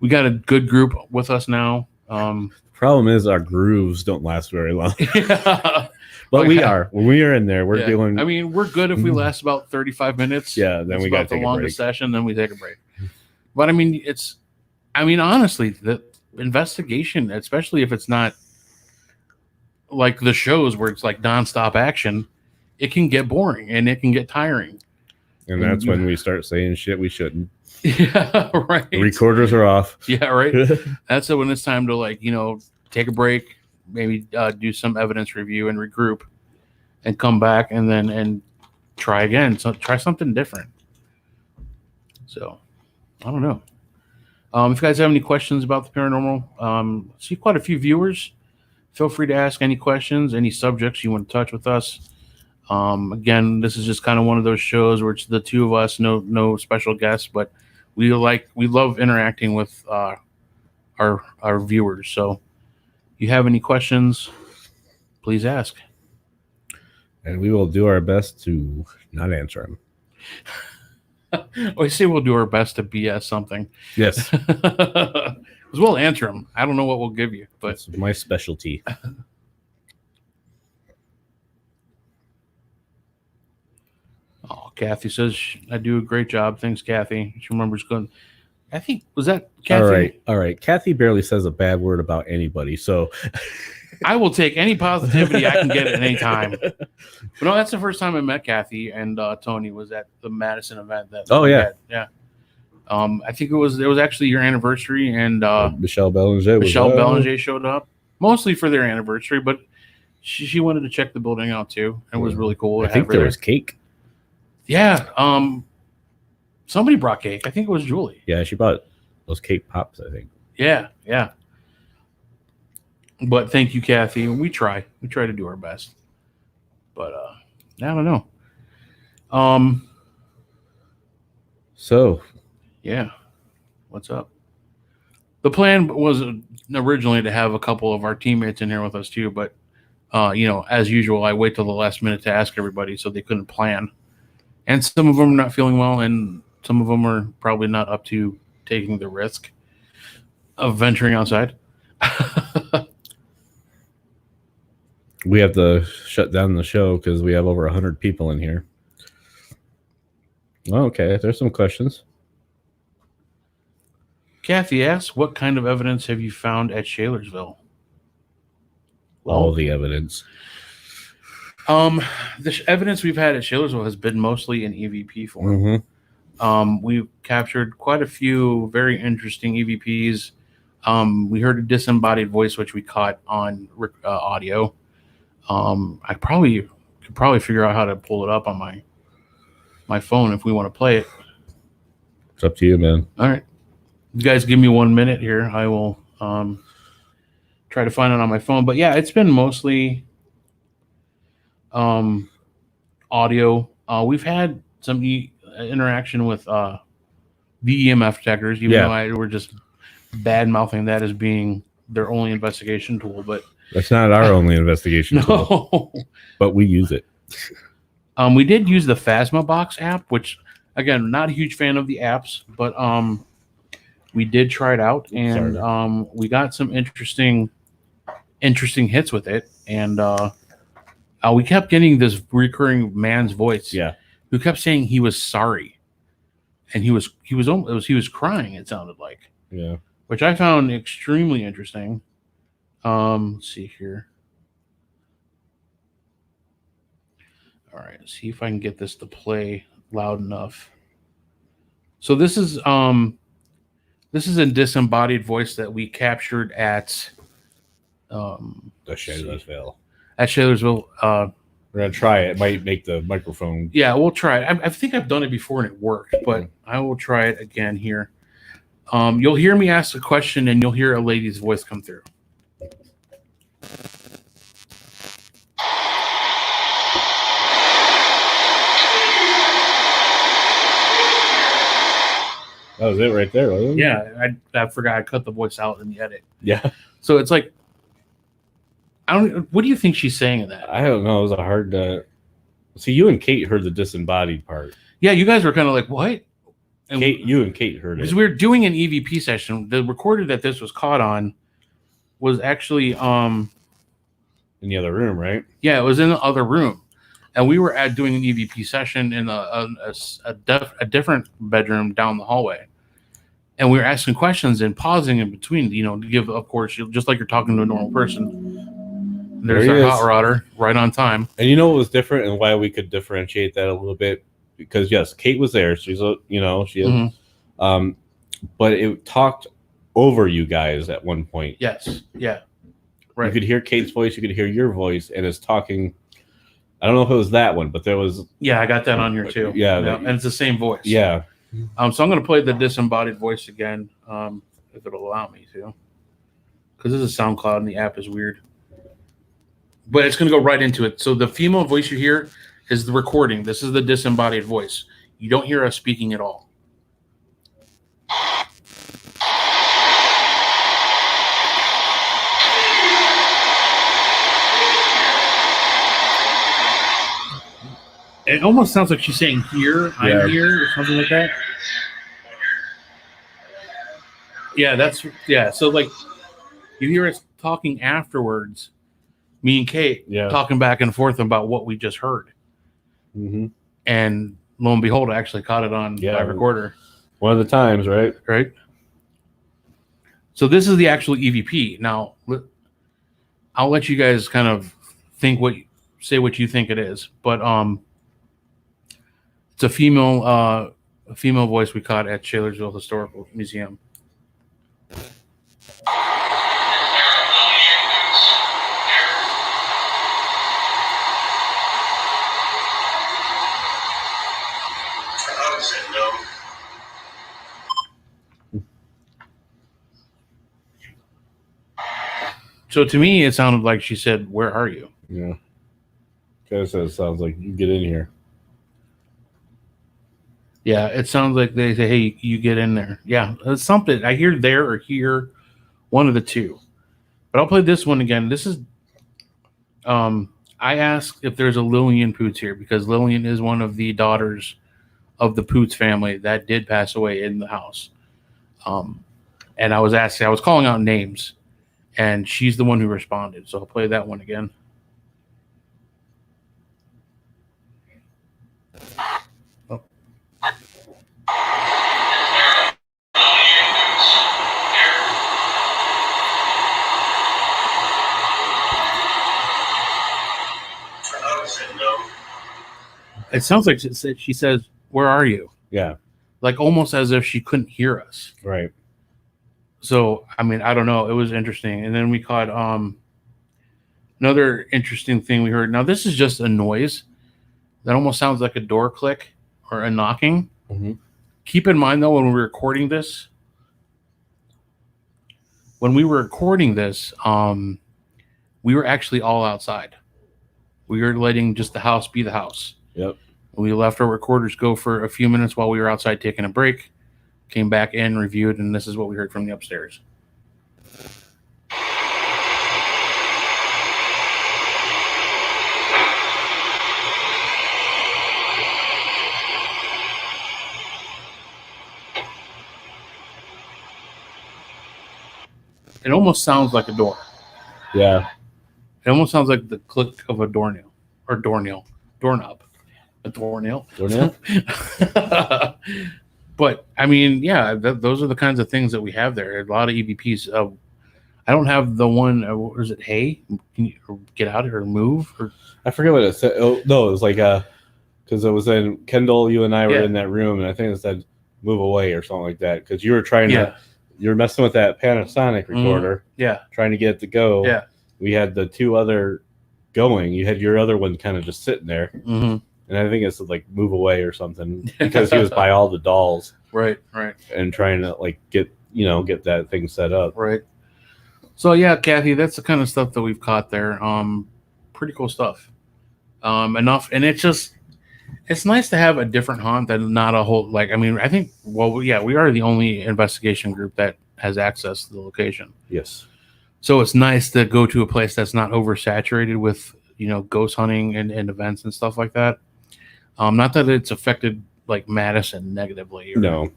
a good group with us now. Problem is our grooves don't last very long. Yeah. But we are. When we are in there, we're doing. I mean, we're good if we last about 35 minutes. Yeah, then we got to take the longest session. Then we take a break. But I mean, honestly, the investigation, especially if it's not like the shows where it's like nonstop action, it can get boring and it can get tiring. And that's when we start saying shit we shouldn't. Yeah, right. The recorders are off. Yeah, right. That's when it's time to take a break, maybe do some evidence review and regroup and come back and try again. So try something different. So I don't know. If you guys have any questions about the paranormal, see quite a few viewers. Feel free to ask any questions, any subjects you want to touch with us. Again, this is just kind of one of those shows where it's the two of us, no special guests, but we love interacting with our viewers. So if you have any questions, please ask. And we will do our best to not answer them. I say we'll do our best to BS something. Yes. Because we'll answer them. I don't know what we'll give you, but it's my specialty. Oh, Kathy says I do a great job. Thanks, Kathy. She remembers going. I think, was that Kathy? All right. Kathy barely says a bad word about anybody, so I will take any positivity I can get at any time. But no, that's the first time I met Kathy and Tony was at the Madison event. Yeah. I think it was actually your anniversary, and Michelle Belanger showed up mostly for their anniversary, but she wanted to check the building out too, and it was really cool. I think there was cake. Yeah. Somebody brought cake. I think it was Julie. Yeah, she brought those cake pops, I think. Yeah. But thank you, Kathy. We try to do our best. But I don't know. So yeah. What's up? The plan was originally to have a couple of our teammates in here with us too, but as usual, I wait till the last minute to ask everybody, so they couldn't plan. And some of them are not feeling well, and some of them are probably not up to taking the risk of venturing outside. We have to shut down the show because we have over 100 people in here. Okay, there's some questions. Kathy asks, what kind of evidence have you found at Shalersville? All the evidence. The evidence we've had at Shalersville has been mostly in EVP form. We've captured quite a few very interesting EVPs. We heard a disembodied voice, which we caught on audio. I could probably figure out how to pull it up on my phone if we want to play it. It's up to you, man. All right. You guys give me 1 minute here. I will try to find it on my phone. But yeah, it's been mostly audio. We've had some interaction with the EMF detectors, even though we're just bad mouthing that as being their only investigation tool. But that's not our only investigation tool. But we use it. We did use the Phasma Box app, which again, not a huge fan of the apps, but we did try it out, and we got some interesting hits with it, and we kept getting this recurring man's voice, who kept saying he was sorry, and he was crying. It sounded like, which I found extremely interesting. Let's see here. All right, let's see if I can get this to play loud enough. So this is a disembodied voice that we captured at Shalersville. At Shalersville. We're gonna try it. It might make the microphone. Yeah, we'll try it. I think I've done it before and it worked, but I will try it again here. You'll hear me ask a question, and you'll hear a lady's voice come through. That was it right there, wasn't it? Yeah, I forgot I cut the voice out in the edit. Yeah. So it's like, what do you think she's saying in that? I don't know. It was a hard see, you and Kate heard the disembodied part. Yeah, you guys were kind of like, what? And you and Kate heard it. Because we were doing an EVP session. The recorder that this was caught on was actually in the other room, right? Yeah, it was in the other room. And we were doing an EVP session in a different bedroom down the hallway. And we were asking questions and pausing in between, to give, of course, just like you're talking to a normal person. There's our hot rodder right on time. And you know what was different and why we could differentiate that a little bit? Because, yes, Kate was there. She's, she is. But it talked over you guys at one point. Yes. Yeah. Right. You could hear Kate's voice. You could hear your voice. And it's talking. I don't know if it was that one, but there was. Yeah, I got that on here too. Yeah. And it's the same voice. Yeah. So I'm going to play the disembodied voice again, if it'll allow me to. Because this is SoundCloud and the app is weird. But it's going to go right into it. So the female voice you hear is the recording. This is the disembodied voice. You don't hear us speaking at all. It almost sounds like she's saying here, I'm here, or something like that. Yeah, so like you hear us talking afterwards, me and Kate talking back and forth about what we just heard. And lo and behold, I actually caught it on my recorder. One of the times, right? Right. So this is the actual EVP. Now, I'll let you guys kind of say what you think it is. But it's a female voice we caught at Shalersville Historical Museum. So to me, it sounded like she said, "Where are you?" Yeah. Because it sounds like you get in here. Yeah, it sounds like they say, "Hey, you get in there." Yeah, it's something. I hear there or here, one of the two. But I'll play this one again. This is, I asked if there's a Lillian Poots here because Lillian is one of the daughters of the Poots family that did pass away in the house. And I was calling out names. And she's the one who responded. So I'll play that one again. Oh. It sounds like she says, "Where are you?" Yeah. Like almost as if she couldn't hear us. Right. So, I mean, I don't know. It was interesting. And then we caught another interesting thing we heard. Now, this is just a noise that almost sounds like a door click or a knocking. Mm-hmm. Keep in mind, though, when we were recording this, we were actually all outside. We were letting just the house be the house. Yep. We left our recorders go for a few minutes while we were outside taking a break. Came back in, reviewed, and this is what we heard from the upstairs. It almost sounds like a door. Yeah. It almost sounds like the click of a doornail. Doorknob. A doornail. Doornail? But, I mean, yeah, those are the kinds of things that we have there. A lot of EVPs. I don't have the one, is it, "Hey, can you get out or move?" Or, I forget what it said. Oh, no, it was like, because it was in Kendall, you and I were in that room, and I think it said, "Move away," or something like that, because you were trying to, you were messing with that Panasonic recorder. Yeah. Trying to get it to go. Yeah. We had the two other going. You had your other one kind of just sitting there. Mm-hmm. And I think it's like "move away" or something because he was by all the dolls. Right. And trying to like get that thing set up. Right. So yeah, Kathy, that's the kind of stuff that we've caught there. Pretty cool stuff. Enough, and it's nice to have a different haunt than not a whole, like, I mean, I think, well, yeah, we are the only investigation group that has access to the location. Yes. So it's nice to go to a place that's not oversaturated with, ghost hunting and events and stuff like that. Not that it's affected like Madison negatively. No.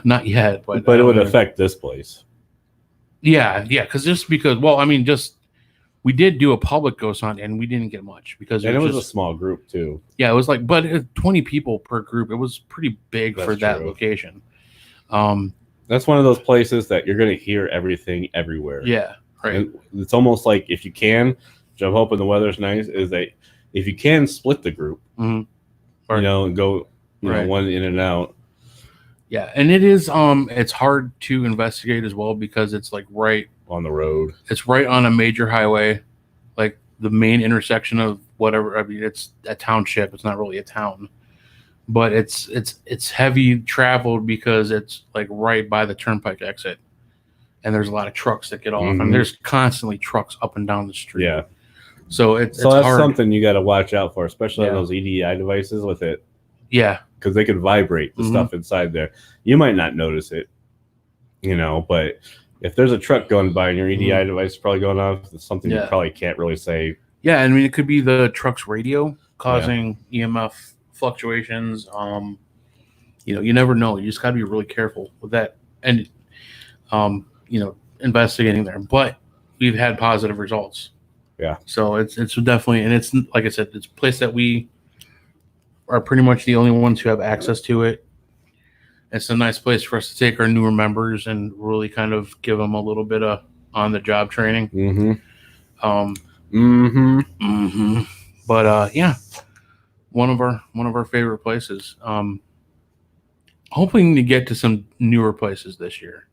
Not yet. But it would affect this place. Yeah. Because we did do a public ghost hunt and we didn't get much because it was a small group too. Yeah, it was like, but 20 people per group. It was pretty big for that location. That's one of those places that you're going to hear everything everywhere. Yeah, right. And it's almost like if you can, which I'm hoping the weather's nice, is that if you can split the group, mm-hmm. And go, one in and out. Yeah, and it is it's hard to investigate as well because it's like right on the road. It's right on a major highway, like the main intersection of whatever. I mean, it's a township. It's not really a town, but it's heavy traveled because it's like right by the turnpike exit, and there's a lot of trucks that get off, mm-hmm. and there's constantly trucks up and down the street. Yeah. So it's that's hard. Something you got to watch out for, especially on those EDI devices with it. Yeah. Because they can vibrate the mm-hmm. stuff inside there. You might not notice it, but if there's a truck going by and your EDI mm-hmm. device is probably going off, it's something you probably can't really say. Yeah, I mean, it could be the truck's radio causing EMF fluctuations. You never know. You just got to be really careful with that. And, investigating there. But we've had positive results. Yeah. So it's definitely, and it's like I said, it's a place that we are pretty much the only ones who have access to it. it's a nice place for us to take our newer members and really kind of give them a little bit of on-the-job training. But yeah, one of our favorite places. Hoping to get to some newer places this year.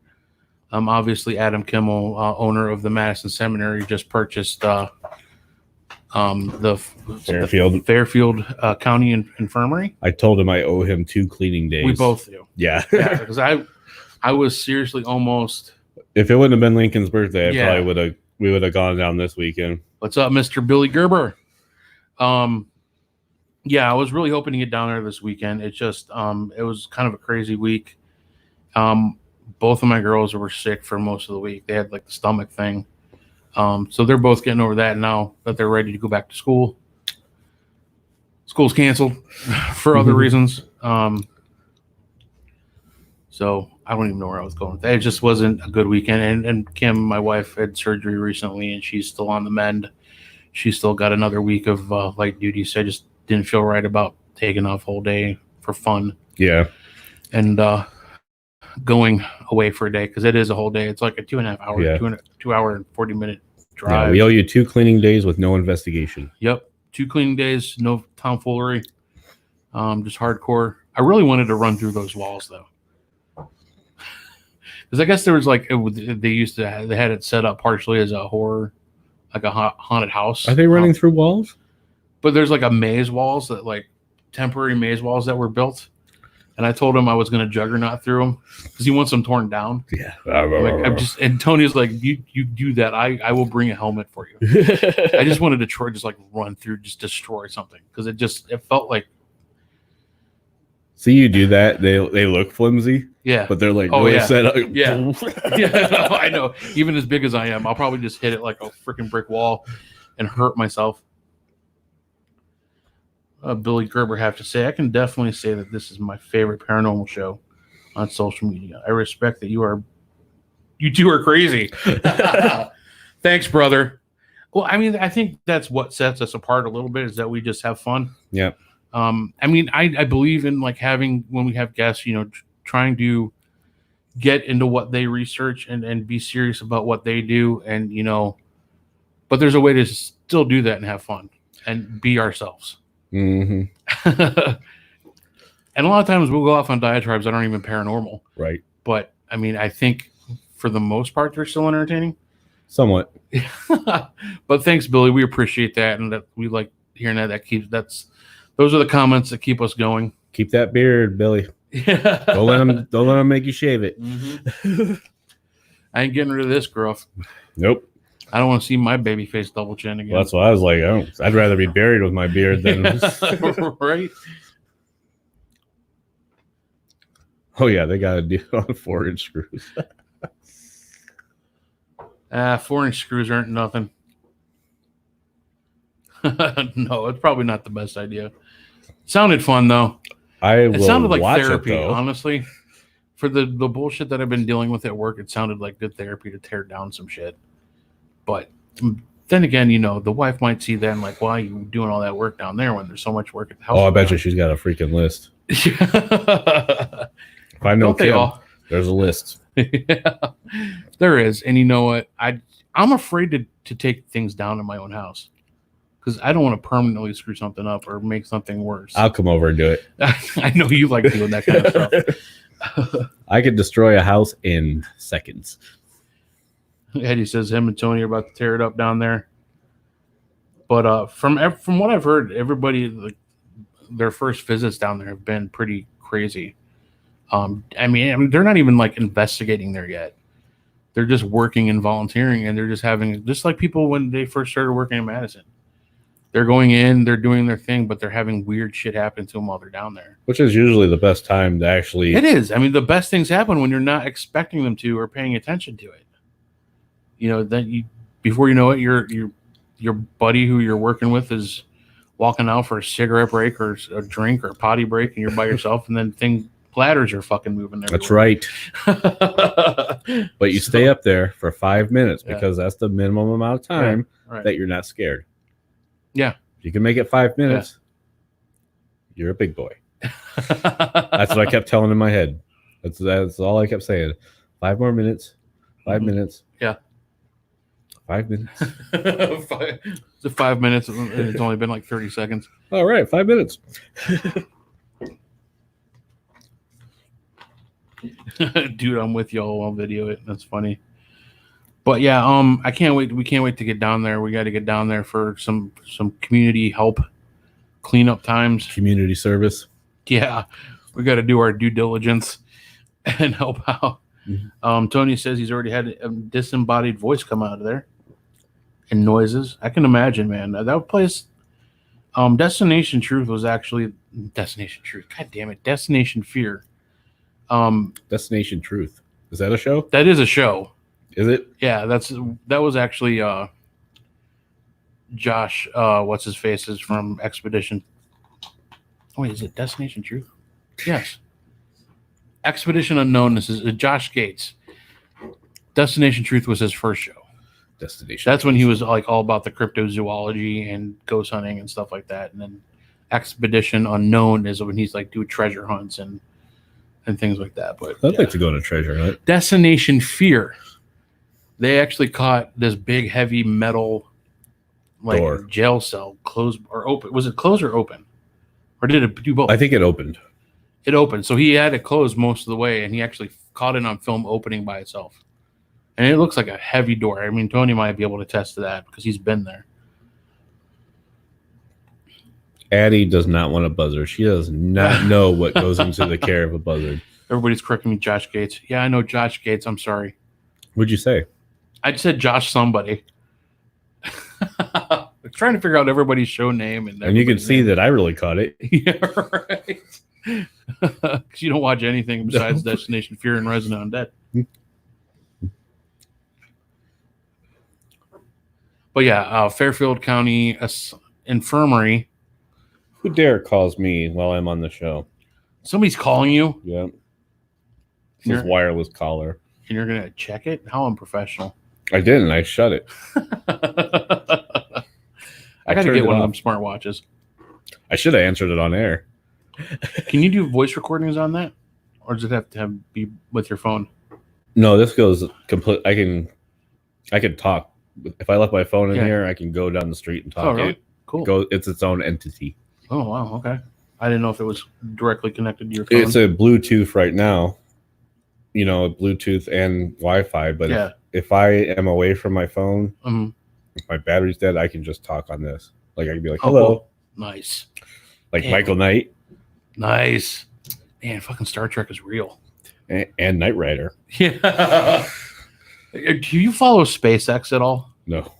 Obviously, Adam Kimmel, owner of the Madison Seminary, just purchased the Fairfield County Infirmary. I told him I owe him 2 cleaning days. We both do. Yeah. Because I was seriously almost. If it wouldn't have been Lincoln's birthday, we would have gone down this weekend. What's up, Mr. Billy Gerber? Yeah, I was really hoping to get down there this weekend. It just it was kind of a crazy week. Both of my girls were sick for most of the week. They had like the stomach thing. So they're both getting over that now that they're ready to go back to school. School's canceled for other reasons. So I don't even know where I was going with that. It just wasn't a good weekend. And Kim, my wife, had surgery recently, and she's still on the mend. She's still got another week of light duty. So I just didn't feel right about taking off whole day for fun. Yeah. And going away for a day, because it is a whole day. It's like a 2.5 hour, 2 hour and 40-minute drive. Yeah, we owe you 2 cleaning days with no investigation. Yep. 2 cleaning days, no tomfoolery. Just hardcore. I really wanted to run through those walls though. Because I guess there was like, they had it set up partially as a horror, like a haunted house. Are they running through walls? But there's like a maze walls that like temporary maze walls that were built. And I told him I was going to juggernaut through them because he wants them torn down. Yeah. And Tony's like, you do that. I will bring a helmet for you. I just wanted to just like run through, just destroy something. Because it felt like. See, you do that. They look flimsy. Yeah. But they're like, set up. Yeah. Yeah. I know. Even as big as I am, I'll probably just hit it like a freaking brick wall and hurt myself. Billy Gerber have to say, I can definitely say that this is my favorite paranormal show on social media. I respect that you two are crazy. Thanks, brother. Well, I mean, I think that's what sets us apart a little bit is that we just have fun. Yeah. I mean, I believe in like having, when we have guests, trying to get into what they research and be serious about what they do. And, but there's a way to still do that and have fun and be ourselves. Mm-hmm. And a lot of times we'll go off on diatribes that aren't even paranormal. Right. But I mean, I think for the most part, they're still entertaining. Somewhat. But thanks, Billy. We appreciate that. And that we like hearing that. Those are the comments that keep us going. Keep that beard, Billy. Yeah. Don't let them make you shave it. Mm-hmm. I ain't getting rid of this growth. Nope. I don't want to see my baby face double chin again. Well, that's what I was like. I'd rather be buried with my beard than right. Oh yeah, they got to do on 4-inch screws. 4-inch screws aren't nothing. No, it's probably not the best idea. Sounded fun though. It sounded like therapy, honestly. For the bullshit that I've been dealing with at work, it sounded like good therapy to tear down some shit. But then again, the wife might see that and like, why are you doing all that work down there when there's so much work at the house? Oh, I bet you she's got a freaking list. If I know Kim, there's a list. Yeah, there is. And you know what? I'm afraid to take things down in my own house because I don't want to permanently screw something up or make something worse. I'll come over and do it. I know you like doing that kind of stuff. I could destroy a house in seconds. Eddie says him and Tony are about to tear it up down there. But from what I've heard, everybody, like, their first visits down there have been pretty crazy. I mean, they're not even like investigating there yet. They're just working and volunteering, and they're just having, just like people when they first started working in Madison. They're going in, they're doing their thing, but they're having weird shit happen to them while they're down there. Which is usually the best time to actually... It is. I mean, the best things happen when you're not expecting them to or paying attention to it. Then before you know it, your buddy who you're working with is walking out for a cigarette break or a drink or a potty break, and you're by yourself, and then bladders are fucking moving everywhere. That's right. But you stay up there for 5 minutes because that's the minimum amount of time that you're not scared. Yeah. If you can make it 5 minutes, you're a big boy. That's what I kept telling in my head. That's all I kept saying. 5 more minutes. 5 minutes. Yeah. 5 minutes. It's 5 minutes. And it's only been like 30 seconds. All right, 5 minutes. Dude, I'm with y'all. I'll video it. That's funny. But yeah, I can't wait. We can't wait to get down there. We got to get down there for some community help, cleanup times, community service. Yeah, we got to do our due diligence and help out. Mm-hmm. Tony says he's already had a disembodied voice come out of there and noises. I can imagine, man. That place, Destination Truth was actually Destination Truth. God damn it, Destination Fear. Destination Truth. Is that a show? That is a show. Is it? Yeah, that was actually Josh. What's his face is from Expedition. Oh, wait, is it Destination Truth? Yes. Expedition Unknown. This is Josh Gates. Destination Truth was his first show. Destination. That's when he was like all about the cryptozoology and ghost hunting and stuff like that. And then Expedition Unknown is when he's like do treasure hunts and things like that. But I'd like to go on a treasure hunt. Destination Fear. They actually caught this big, heavy metal like door. Jail cell closed or open. Was it closed or open? Or did it do both? I think it opened. It opened. So he had it closed most of the way, and he actually caught it on film opening by itself. And it looks like a heavy door. I mean, Tony might be able to attest to that because he's been there. Addie does not want a buzzard. She does not know what goes into the care of a buzzard. Everybody's correcting me, Josh Gates. Yeah, I know Josh Gates. I'm sorry. What'd you say? I said Josh somebody. I'm trying to figure out everybody's show name. And you can see that I really caught it. Yeah, right. Because you don't watch anything besides Destination Fear and Resident Undead. But yeah, Fairfield County Infirmary. Who dare calls me while I'm on the show? Somebody's calling you? Yeah. This wireless caller. And you're going to check it? How unprofessional. I didn't. I shut it. I got to get one of them smartwatches. I should have answered it on air. Can you do voice recordings on that? Or does it have to be with your phone? No, this goes complete. I can talk. If I left my phone in here, I can go down the street and talk. Oh, really? Cool. It's its own entity. Oh, wow. Okay. I didn't know if it was directly connected to your phone. It's a Bluetooth right now. You know, Bluetooth and Wi-Fi. But if I am away from my phone, if my battery's dead, I can just talk on this. Like I can be like, hello. Cool. Nice. Like Michael Knight. Nice. Man, fucking Star Trek is real. And Knight Rider. Yeah. Do you follow SpaceX at all? No.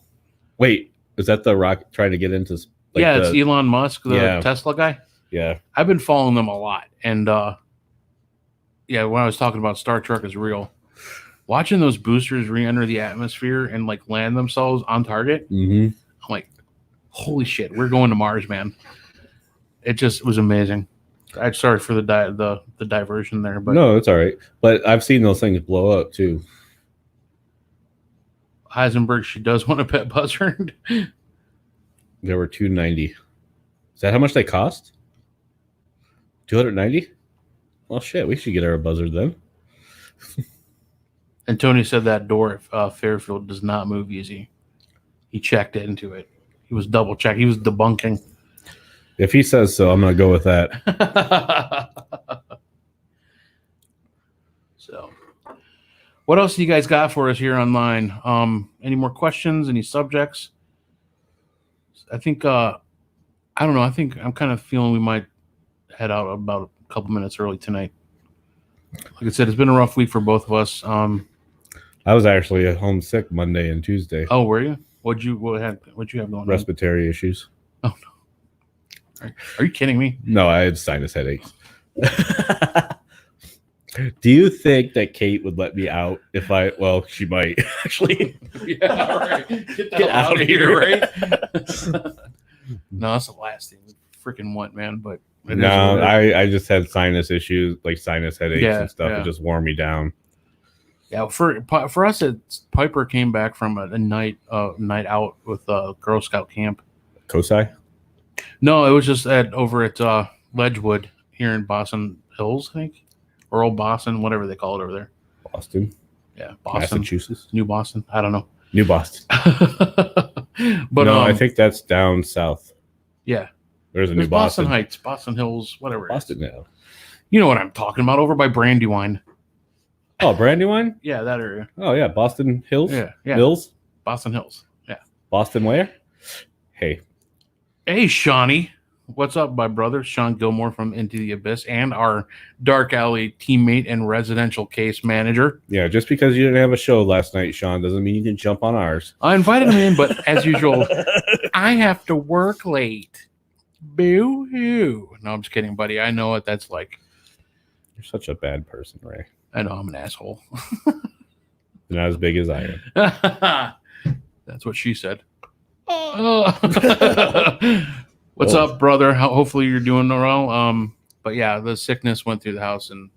Wait, is that the rocket trying to get into? Like it's Elon Musk, the Tesla guy. Yeah. I've been following them a lot. And when I was talking about Star Trek is real, watching those boosters re-enter the atmosphere and like land themselves on target, I'm like, holy shit, we're going to Mars, man. It just was amazing. I'm sorry for the diversion there, but no, it's all right. But I've seen those things blow up too. Heisenberg, she does want a pet buzzard. There were $290. Is that how much they cost? $290? Well, shit, we should get her a buzzard then. And Tony said that door at Fairfield does not move easy. He checked into it. He was double checked. He was debunking. If he says so, I'm going to go with that. So, what else do you guys got for us here online? Any more questions? Any subjects? I think, I don't know. I think I'm kind of feeling we might head out about a couple minutes early tonight. Like I said, it's been a rough week for both of us. I was actually homesick Monday and Tuesday. Oh, were you? What'd you have going on? Respiratory issues. Oh, no. Are you kidding me? No, I had sinus headaches. Do you think that Kate would let me out if well, she might actually. Yeah, right. Get out of here, right? No, that's the last thing we freaking want, man. But no, I just had sinus issues, like sinus headaches and stuff. It just wore me down. Yeah, for us, Piper came back from a night out with Girl Scout camp. Kosai? No, it was just over at Ledgewood here in Boston Hills, I think. or Old Boston, whatever they call it over there. Boston. Yeah, Boston, Massachusetts. New Boston. I don't know. New Boston. But no, I think that's down south. Yeah, there's a New Boston Boston Heights, Boston Hills, whatever. Boston now. You know what I'm talking about? Over by Brandywine. Oh, Brandywine? Yeah, that area. Oh yeah, Boston Hills. Yeah. Hills. Boston Hills. Yeah. Boston where? Hey, Shawnee. What's up, my brother? Sean Gilmore from Into the Abyss and our Dark Alley teammate and residential case manager. Yeah, just because you didn't have a show last night, Sean, doesn't mean you can jump on ours. I invited him in, but as usual, I have to work late. Boo-hoo. No, I'm just kidding, buddy. I know what that's like. You're such a bad person, Ray. I know I'm an asshole. Not as big as I am. That's what she said. What's up, brother? Hopefully you're doing well. But yeah, the sickness went through the house, and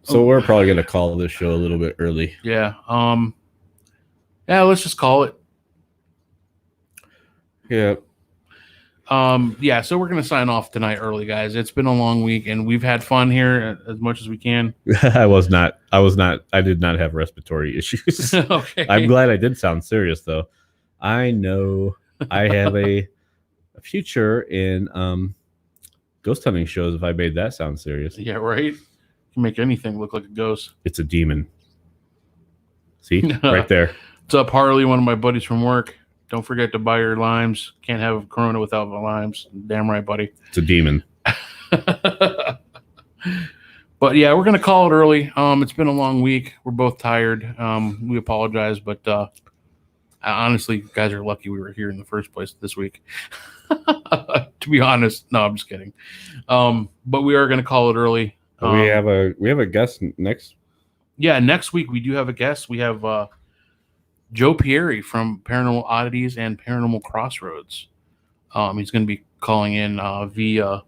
so we're probably gonna call this show a little bit early. Yeah. Yeah, let's just call it. Yeah. Yeah, so we're gonna sign off tonight early, guys. It's been a long week, and we've had fun here as much as we can. I did not have respiratory issues. Okay. I'm glad I did sound serious though. I know I have a future in ghost hunting shows if I made that sound serious. Yeah, right. You can make anything look like a ghost. It's a demon. See? Right there. What's up, Harley? One of my buddies from work. Don't forget to buy your limes. Can't have Corona without the limes. Damn right, buddy. It's a demon. But yeah, we're gonna call it early. It's been a long week. We're both tired. We apologize, but honestly, guys are lucky we were here in the first place this week. To be honest, no, I'm just kidding. But we are gonna call it early. We have a guest next. Yeah, next week we do have a guest. We have Joe Pieri from Paranormal Oddities and Paranormal Crossroads. He's going to be calling in via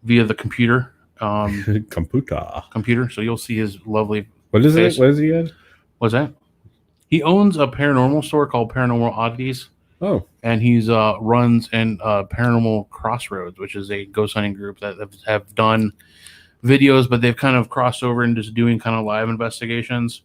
the computer. Computer. So you'll see his lovely. What is face. it? What is he at? What's that? He owns a paranormal store called Paranormal Oddities. Oh. And he's runs in Paranormal Crossroads, which is a ghost hunting group that have done videos, but they've kind of crossed over into just doing kind of live investigations.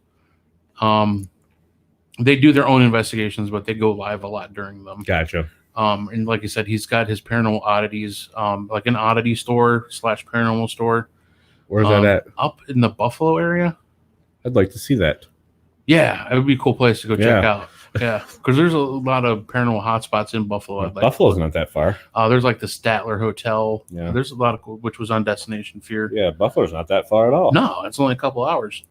They do their own investigations, but they go live a lot during them. Gotcha. And like I said, he's got his Paranormal Oddities, like an oddity store / paranormal store. Where's that at? Up in the Buffalo area. I'd like to see that. Yeah, it would be a cool place to go check out. Yeah, because there's a lot of paranormal hotspots in Buffalo. Buffalo's not that far. There's like the Statler Hotel. Yeah. There's a lot of cool, which was on Destination Fear. Yeah, Buffalo's not that far at all. No, it's only a couple hours.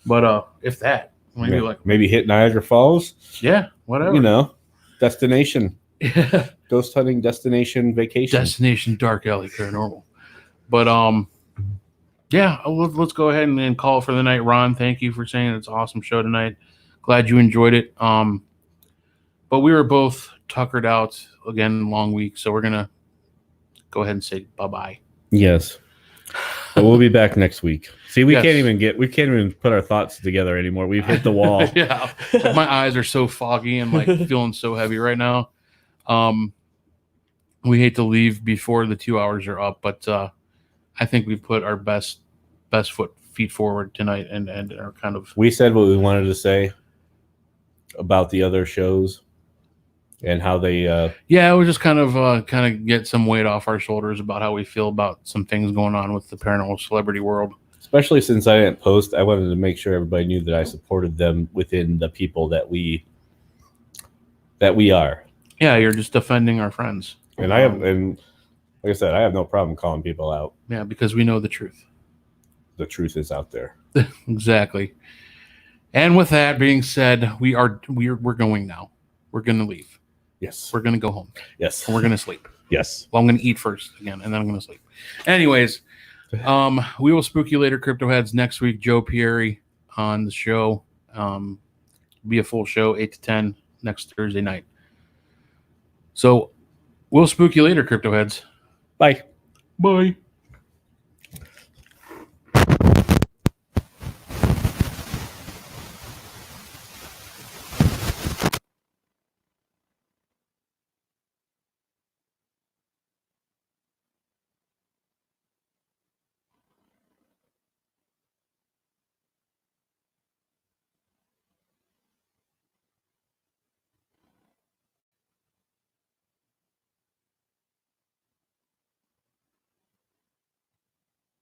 But if that. Maybe hit Niagara Falls. Yeah, whatever. You know, destination. Ghost hunting destination vacation. Destination Dark Alley Paranormal. But yeah, let's go ahead and call it for the night. Ron, thank you for saying it's an awesome show tonight. Glad you enjoyed it. But we were both tuckered out again, long week, so we're gonna go ahead and say bye-bye. Yes. But we'll be back next week. See, we can't even put our thoughts together anymore. We've hit the wall. Yeah. My eyes are so foggy and like feeling so heavy right now. We hate to leave before the 2 hours are up, but I think we put our best feet forward tonight and are kind of. We said what we wanted to say about the other shows and how they. Yeah, we just kind of get some weight off our shoulders about how we feel about some things going on with the paranormal celebrity world. Especially since I didn't post, I wanted to make sure everybody knew that I supported them within the people that we are. Yeah, you're just defending our friends. And like I said, I have no problem calling people out. Yeah, because we know the truth. The truth is out there. Exactly. And with that being said, we're going now. We're going to leave. Yes. We're going to go home. Yes. And we're going to sleep. Yes. Well, I'm going to eat first again, and then I'm going to sleep. Anyways, we will spook you later, Crypto Heads. Next week, Joe Pieri on the show. Be a full show, 8 to 10 next Thursday night. So we'll spook you later, Crypto Heads. Bye. Bye.